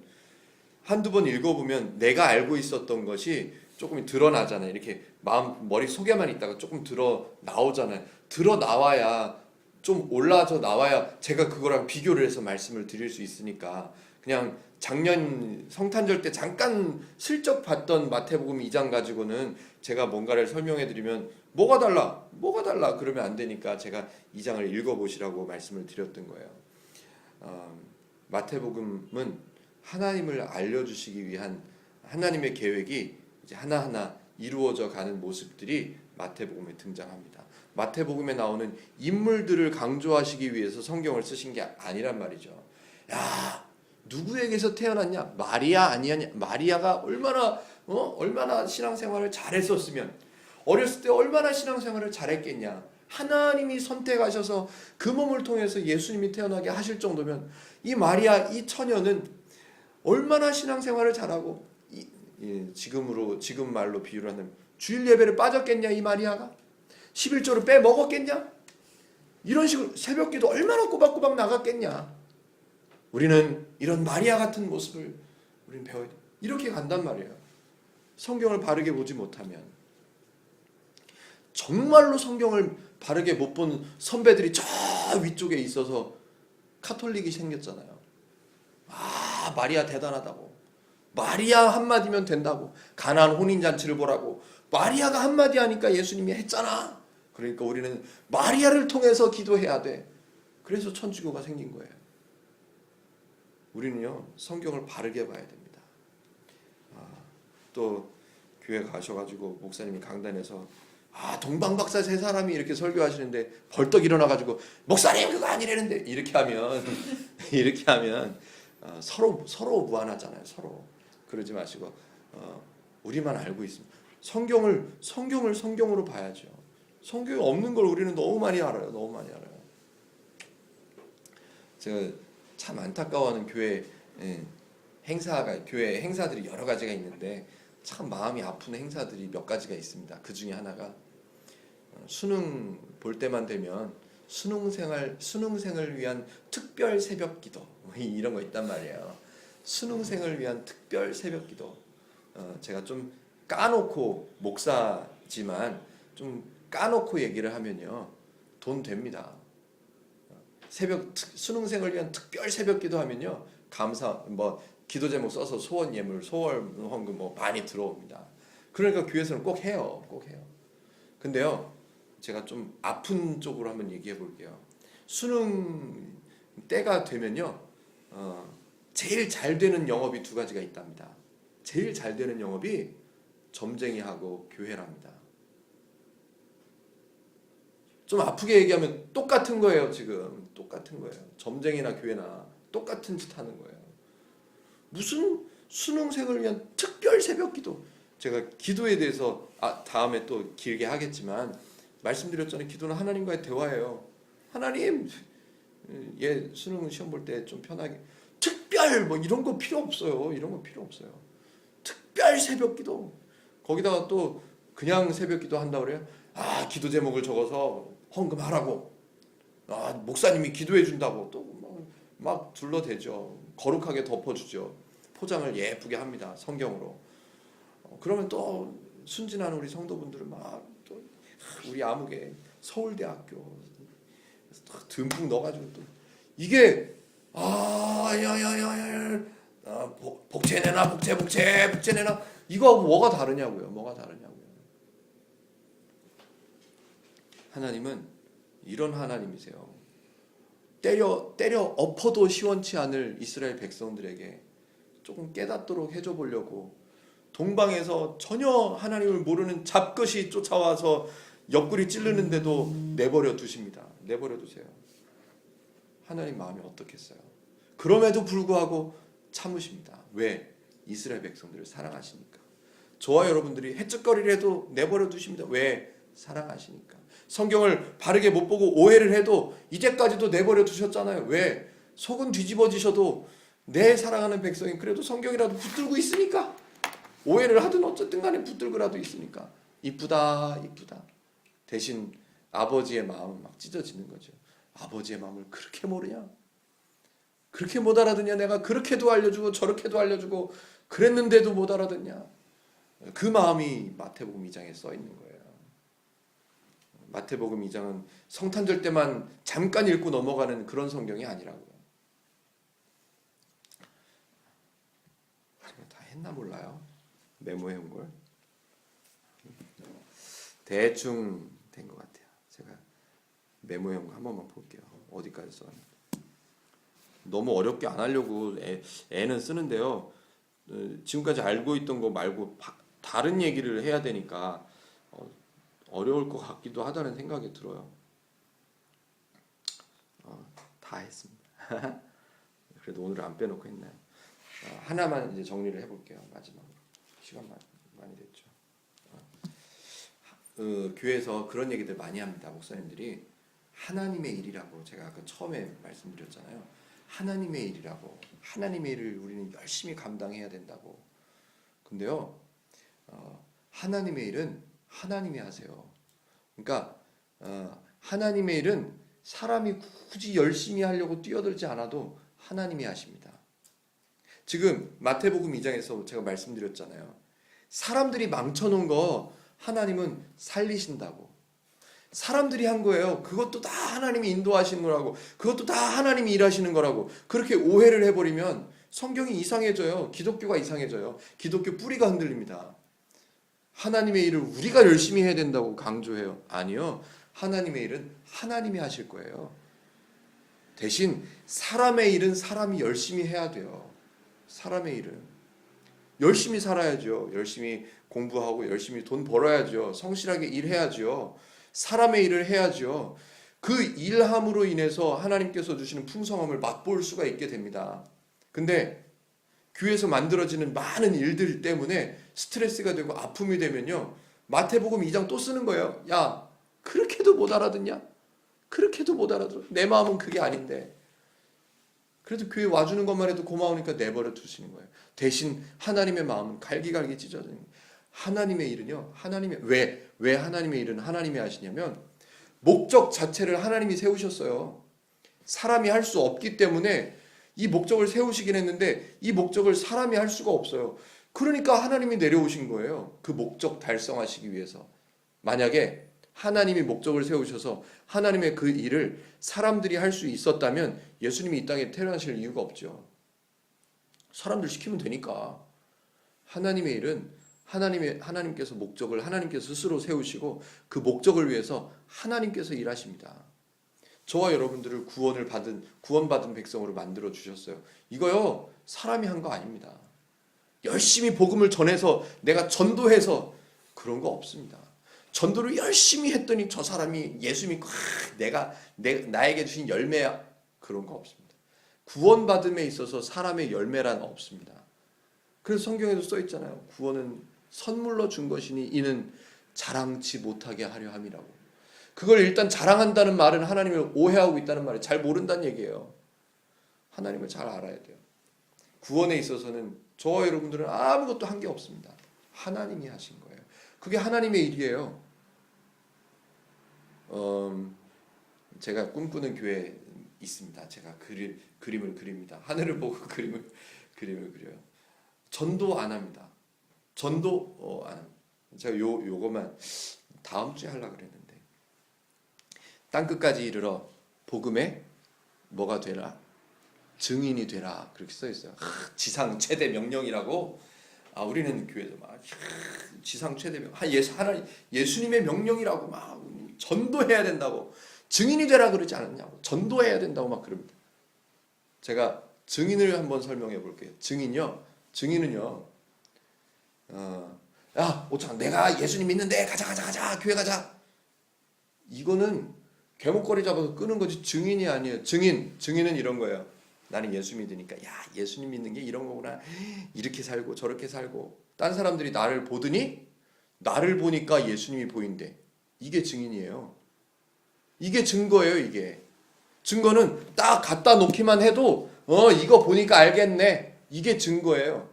A: 한두 번 읽어보면 내가 알고 있었던 것이 조금 드러나잖아요. 이렇게 머릿속에만 있다가 조금 드러나오잖아요. 드러나와야 좀 올라져 나와야 제가 그거랑 비교를 해서 말씀을 드릴 수 있으니까 그냥 작년 성탄절 때 잠깐 슬쩍 봤던 마태복음 2장 가지고는 제가 뭔가를 설명해 드리면 뭐가 달라 그러면 안 되니까 제가 2장을 읽어보시라고 말씀을 드렸던 거예요. 마태복음은 하나님을 알려주시기 위한 하나님의 계획이 이제 하나하나 이루어져 가는 모습들이 마태복음에 등장합니다. 마태복음에 나오는 인물들을 강조하시기 위해서 성경을 쓰신 게 아니란 말이죠. 야, 누구에게서 태어났냐? 마리아 아니냐? 마리아가 얼마나 신앙생활을 잘했었으면 어렸을 때 얼마나 신앙생활을 잘했겠냐? 하나님이 선택하셔서 그 몸을 통해서 예수님이 태어나게 하실 정도면 이 마리아 이 처녀는 얼마나 신앙생활을 잘하고 지금 말로 비유를 하면 주일 예배를 빠졌겠냐 이 마리아가? 11조를 빼먹었겠냐? 이런 식으로 새벽기도 얼마나 꼬박꼬박 나갔겠냐? 우리는 이런 마리아 같은 모습을 우리는 배워야 돼. 이렇게 간단 말이에요. 성경을 바르게 보지 못하면 정말로 성경을 바르게 못 본 선배들이 저 위쪽에 있어서 카톨릭이 생겼잖아요. 마리아 대단하다고. 마리아 한마디면 된다고. 가나안 혼인잔치를 보라고. 마리아가 한마디 하니까 예수님이 했잖아. 그러니까 우리는 마리아를 통해서 기도해야 돼. 그래서 천주교가 생긴 거예요. 우리는요 성경을 바르게 봐야 됩니다. 또 교회 가셔가지고 목사님이 강단에서 동방박사 세 사람이 이렇게 설교하시는데 벌떡 일어나가지고 목사님 그거 아니라는데 이렇게 하면 서로 무안하잖아요. 서로 그러지 마시고 우리만 알고 있습니다. 성경으로 봐야죠. 성경에 없는 걸 우리는 너무 많이 알아요. 제가 참 안타까워하는 교회 행사들이 여러 가지가 있는데 참 마음이 아픈 행사들이 몇 가지가 있습니다. 그 중에 하나가 수능 볼 때만 되면 수능생을 위한 특별 새벽기도 이런 거 있단 말이에요. 수능생을 위한 특별 새벽기도. 제가 좀 까놓고 목사지만 좀 까놓고 얘기를 하면요, 돈 됩니다. 수능생을 위한 특별 새벽기도 하면요, 감사 기도 제목 써서 소원 예물, 소월 헌금 많이 들어옵니다. 그러니까 교회에서는 꼭 해요, 꼭 해요. 근데요, 제가 좀 아픈 쪽으로 한번 얘기해 볼게요. 수능 때가 되면요, 제일 잘 되는 영업이 두 가지가 있답니다. 제일 잘 되는 영업이 점쟁이하고 교회랍니다. 좀 아프게 얘기하면 똑같은 거예요. 지금 똑같은 거예요. 점쟁이나 교회나 똑같은 짓 하는 거예요. 무슨 수능생을 위한 특별 새벽기도. 제가 기도에 대해서 다음에 또 길게 하겠지만 말씀드렸잖아요. 기도는 하나님과의 대화예요. 하나님, 얘 수능 시험 볼 때 좀 편하게 특별 이런 거 필요 없어요. 이런 거 필요 없어요. 특별 새벽기도. 거기다가 또 그냥 새벽기도 한다고 그래요. 기도 제목을 적어서 헌금하라고. 목사님이 기도해 준다고 또 막 둘러대죠. 거룩하게 덮어주죠. 포장을 예쁘게 합니다. 성경으로. 그러면 또 순진한 우리 성도분들은 막 또 우리 아무개 서울대학교 듬뿍 넣어가지고 또 이게 야야야야 복채 내놔 복채 내놔. 이거 뭐가 다르냐고요. 뭐가 다르냐고요. 하나님은 이런 하나님이세요. 때려 엎어도 시원치 않을 이스라엘 백성들에게 조금 깨닫도록 해줘 보려고 동방에서 전혀 하나님을 모르는 잡것이 쫓아와서 옆구리 찌르는데도 내버려 두십니다. 내버려 두세요. 하나님 마음이 어떻겠어요? 그럼에도 불구하고 참으십니다. 왜? 이스라엘 백성들을 사랑하시니까. 저와 여러분들이 해적거리를 해도 내버려 두십니다. 왜? 사랑하시니까. 성경을 바르게 못 보고 오해를 해도 이제까지도 내버려 두셨잖아요. 왜? 속은 뒤집어지셔도 내 사랑하는 백성이 그래도 성경이라도 붙들고 있으니까. 오해를 하든 어쨌든 간에 붙들고라도 있으니까. 이쁘다. 대신 아버지의 마음은 막 찢어지는 거죠. 아버지의 마음을 그렇게 모르냐? 그렇게 못 알아듣냐? 내가 그렇게도 알려주고 저렇게도 알려주고 그랬는데도 못 알아듣냐? 그 마음이 마태복음 2장에 써 있는 거예요. 마태복음 2장은 성탄절 때만 잠깐 읽고 넘어가는 그런 성경이 아니라고요. 제가 다 했나 몰라요. 메모해 온 걸. 대충 된 것 같아요. 제가 메모해 온 거 한 번만 볼게요. 어디까지 써놨나. 너무 어렵게 안 하려고 애는 쓰는데요. 지금까지 알고 있던 거 말고 다른 얘기를 해야 되니까 어려울 것 같기도 하다는 생각이 들어요. 다 했습니다. 그래도 오늘 안 빼놓고 했나요? 하나만 이제 정리를 해볼게요. 마지막으로. 시간 많이 됐죠. 교회에서 그런 얘기들 많이 합니다. 목사님들이 하나님의 일이라고 제가 아까 처음에 말씀드렸잖아요. 하나님의 일이라고. 하나님의 일을 우리는 열심히 감당해야 된다고. 근데요, 하나님의 일은 하나님이 하세요. 그러니까 하나님의 일은 사람이 굳이 열심히 하려고 뛰어들지 않아도 하나님이 하십니다. 지금 마태복음 2장에서 제가 말씀드렸잖아요. 사람들이 망쳐놓은 거 하나님은 살리신다고. 사람들이 한 거예요. 그것도 다 하나님이 인도하시는 거라고. 그것도 다 하나님이 일하시는 거라고. 그렇게 오해를 해버리면 성경이 이상해져요. 기독교가 이상해져요. 기독교 뿌리가 흔들립니다. 하나님의 일을 우리가 열심히 해야 된다고 강조해요. 아니요. 하나님의 일은 하나님이 하실 거예요. 대신 사람의 일은 사람이 열심히 해야 돼요. 사람의 일은 열심히 살아야죠. 열심히 공부하고 열심히 돈 벌어야죠. 성실하게 일해야죠. 사람의 일을 해야죠. 그 일함으로 인해서 하나님께서 주시는 풍성함을 맛볼 수가 있게 됩니다. 근데 교회에서 만들어지는 많은 일들 때문에 스트레스가 되고 아픔이 되면요, 마태복음 2장 또 쓰는 거예요. 야, 그렇게도 못 알아듣냐? 그렇게도 못 알아들어. 내 마음은 그게 아닌데. 그래도 교회 와주는 것만 해도 고마우니까 내버려 두시는 거예요. 대신 하나님의 마음은 갈기갈기 찢어지는 거예요. 하나님의 일은요, 왜 하나님의 일은 하나님이 하시냐면, 목적 자체를 하나님이 세우셨어요. 사람이 할 수 없기 때문에 이 목적을 세우시긴 했는데 이 목적을 사람이 할 수가 없어요. 그러니까 하나님이 내려오신 거예요. 그 목적 달성하시기 위해서. 만약에 하나님이 목적을 세우셔서 하나님의 그 일을 사람들이 할 수 있었다면 예수님이 이 땅에 태어나실 이유가 없죠. 사람들 시키면 되니까. 하나님의 일은 하나님께서 목적을 하나님께서 스스로 세우시고 그 목적을 위해서 하나님께서 일하십니다. 저와 여러분들을 구원받은 백성으로 만들어 주셨어요. 이거요, 사람이 한 거 아닙니다. 열심히 복음을 전해서 내가 전도해서 그런 거 없습니다. 전도를 열심히 했더니 저 사람이 예수 믿고 나에게 주신 열매야, 그런 거 없습니다. 구원받음에 있어서 사람의 열매란 없습니다. 그래서 성경에도 써 있잖아요. 구원은 선물로 준 것이니 이는 자랑치 못하게 하려 함이라고. 그걸 일단 자랑한다는 말은 하나님을 오해하고 있다는 말이에요. 잘 모른다는 얘기예요. 하나님을 잘 알아야 돼요. 구원에 있어서는 저와 여러분들은 아무것도 한 게 없습니다. 하나님이 하신 거예요. 그게 하나님의 일이에요. 제가 꿈꾸는 교회 있습니다. 제가 그림을 그립니다. 하늘을 보고 그림을 그려요. 전도 안 합니다. 전도 안 합니다. 제가 요거만 다음 주에 하려고 그랬는데, 땅끝까지 이르러 복음의 뭐가 되라? 증인이 되라. 그렇게 써 있어요. 지상 최대 명령이라고. 우리는 교회에서 막 지상 최대 하나님 예수님의 명령이라고 막 전도해야 된다고, 증인이 되라 그러지 않았냐고, 전도해야 된다고 막 그럽니다. 제가 증인을 한번 설명해 볼게요. 증인은요, 야 오창 내가 예수님 믿는데 가자 교회 가자. 이거는 개목걸이 잡아서 끄는 거지 증인이 아니에요. 증인은 이런 거예요. 나는 예수 믿으니까 야 예수님 믿는 게 이런 거구나. 이렇게 살고 저렇게 살고. 딴 사람들이 나를 보더니 나를 보니까 예수님이 보인대. 이게 증인이에요. 이게 증거예요. 이게 증거는 딱 갖다 놓기만 해도 이거 보니까 알겠네. 이게 증거예요.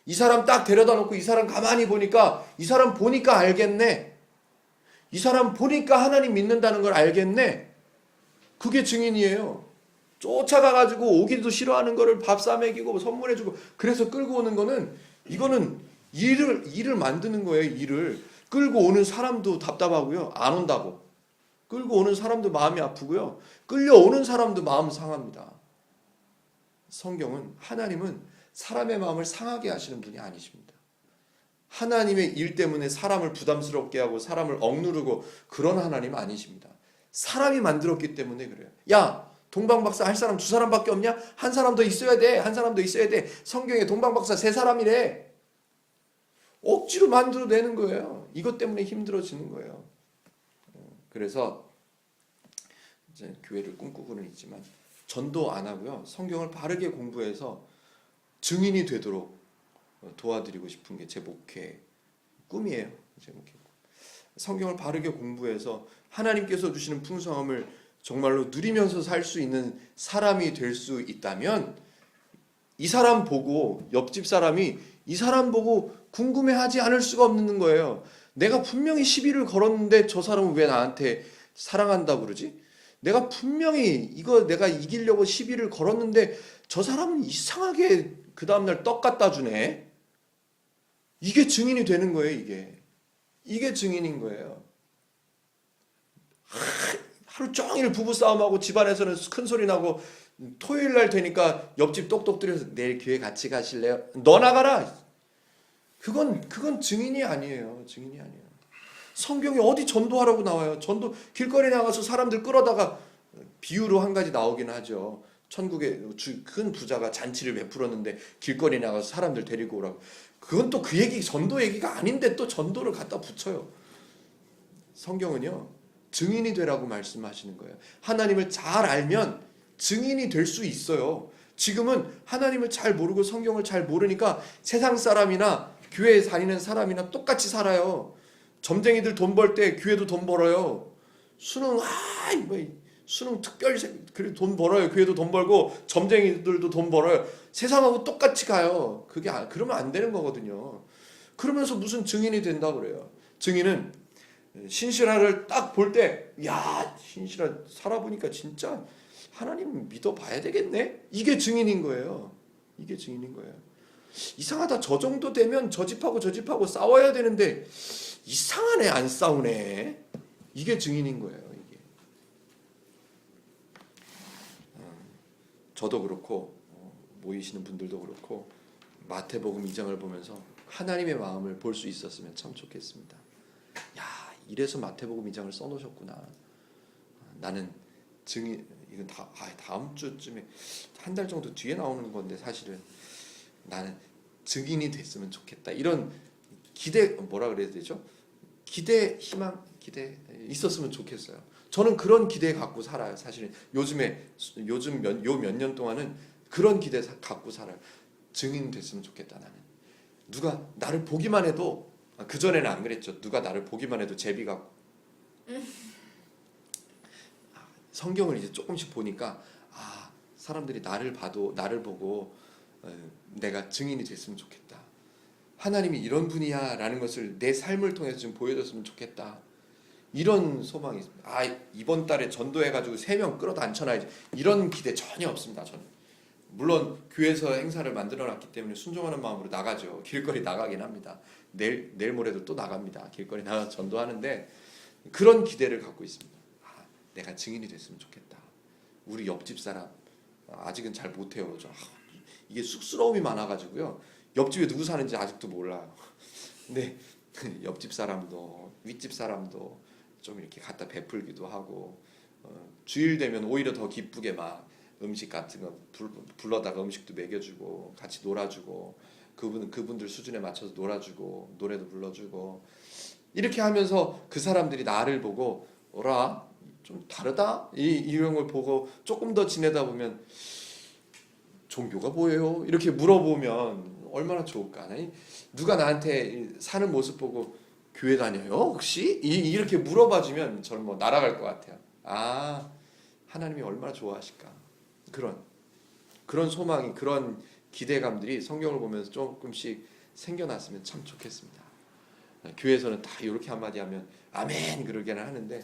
A: 이 사람 딱 데려다 놓고 이 사람 가만히 보니까 이 사람 보니까 알겠네. 이 사람 보니까 하나님 믿는다는 걸 알겠네. 그게 증인이에요. 쫓아가가지고 오기도 싫어하는 거를 밥 싸먹이고 선물해주고 그래서 끌고 오는 거는, 이거는 일을 만드는 거예요. 일을 끌고 오는 사람도 답답하고요. 안 온다고. 끌고 오는 사람도 마음이 아프고요. 끌려오는 사람도 마음 상합니다. 하나님은 사람의 마음을 상하게 하시는 분이 아니십니다. 하나님의 일 때문에 사람을 부담스럽게 하고 사람을 억누르고 그런 하나님 아니십니다. 사람이 만들었기 때문에 그래요. 야 동방박사 할 사람 2사람밖에 없냐? 한 사람 더 있어야 돼. 한 사람 더 있어야 돼. 성경에 동방박사 3사람이래. 억지로 만들어내는 거예요. 이것 때문에 힘들어지는 거예요. 그래서 이제 교회를 꿈꾸고는 있지만 전도 안 하고요. 성경을 바르게 공부해서 증인이 되도록 도와드리고 싶은 게 제 목회 꿈이에요. 제 목회. 성경을 바르게 공부해서 하나님께서 주시는 풍성함을 정말로 누리면서 살 수 있는 사람이 될 수 있다면, 이 사람 보고 옆집 사람이 이 사람 보고 궁금해하지 않을 수가 없는 거예요. 내가 분명히 시비를 걸었는데 저 사람은 왜 나한테 사랑한다고 그러지? 내가 분명히 이거 내가 이기려고 시비를 걸었는데 저 사람은 이상하게 그 다음날 떡 갖다 주네. 이게 증인이 되는 거예요. 이게 증인인 거예요. 하루 종일 부부싸움하고 집안에서는 큰 소리 나고 토요일 날 되니까 옆집 똑똑 들여서 내일 교회 같이 가실래요? 너 나가라. 그건 증인이 아니에요. 증인이 아니에요. 성경에 어디 전도하라고 나와요? 전도 길거리에 나가서 사람들 끌어다가, 비유로 한 가지 나오긴 하죠. 천국의 큰 부자가 잔치를 베풀었는데 길거리에 나가서 사람들 데리고 오라고. 그건 또 그 얘기, 전도 얘기가 아닌데 또 전도를 갖다 붙여요. 성경은요, 증인이 되라고 말씀하시는 거예요. 하나님을 잘 알면 증인이 될 수 있어요. 지금은 하나님을 잘 모르고 성경을 잘 모르니까 세상 사람이나 교회에 다니는 사람이나 똑같이 살아요. 점쟁이들 돈 벌 때 교회도 돈 벌어요. 수능 특별 그래 돈 벌어요. 교회도 돈 벌고 점쟁이들도 돈 벌어요. 세상하고 똑같이 가요. 그러면 안 되는 거거든요. 그러면서 무슨 증인이 된다고 그래요. 증인은 신실아를 딱 볼 때, 야, 신실아 살아보니까 진짜 하나님 믿어봐야 되겠네. 이게 증인인 거예요. 이게 증인인 거예요. 이상하다. 저 정도 되면 저 집하고 저 집하고 싸워야 되는데 이상하네, 안 싸우네. 이게 증인인 거예요. 이게. 저도 그렇고 모이시는 분들도 그렇고 마태복음 2장을 보면서 하나님의 마음을 볼 수 있었으면 참 좋겠습니다. 야, 이래서 마태복음 2장을 써놓으셨구나. 나는 증인, 이건 다음 주쯤에 한 달 정도 뒤에 나오는 건데 사실은 나는 증인이 됐으면 좋겠다. 이런 기대, 뭐라 그래야 되죠? 기대, 희망, 기대 있었으면 좋겠어요. 저는 그런 기대 갖고 살아요. 사실은 요즘 몇 년 동안은 그런 기대 갖고 살아요. 증인 됐으면 좋겠다. 나는 누가 나를 보기만 해도, 그 전에는 안 그랬죠. 누가 나를 보기만 해도 제비가, 성경을 이제 조금씩 보니까 사람들이 나를 보고 내가 증인이 됐으면 좋겠다. 하나님이 이런 분이야라는 것을 내 삶을 통해서 좀 보여줬으면 좋겠다. 이런 소망이 있습니다. 이번 달에 전도해가지고 3명 끌어다 앉혀놔야지. 이런 기대 전혀 없습니다. 저는. 물론 교회에서 행사를 만들어놨기 때문에 순종하는 마음으로 나가죠. 길거리 나가긴 합니다. 내일 모레도 또 나갑니다. 길거리 나가서 전도하는데 그런 기대를 갖고 있습니다. 내가 증인이 됐으면 좋겠다. 우리 옆집 사람 아직은 잘 못해요. 이게 쑥스러움이 많아가지고요. 옆집에 누구 사는지 아직도 몰라요. 근데 옆집 사람도 윗집 사람도 좀 이렇게 갖다 베풀기도 하고, 주일 되면 오히려 더 기쁘게 막 음식 같은 거 불러다가 음식도 먹여주고 같이 놀아주고, 그분들 수준에 맞춰서 놀아주고 노래도 불러주고, 이렇게 하면서 그 사람들이 나를 보고 어라 좀 다르다 이런 걸 보고 조금 더 지내다 보면 종교가 뭐예요? 이렇게 물어보면 얼마나 좋을까. 아니, 누가 나한테 사는 모습 보고 교회 다녀요? 혹시? 이렇게 물어봐주면 저는 뭐 날아갈 것 같아요. 하나님이 얼마나 좋아하실까. 그런 소망이, 그런 기대감들이 성경을 보면서 조금씩 생겨났으면 참 좋겠습니다. 교회에서는 다 이렇게 한마디 하면 아멘 그러기는 하는데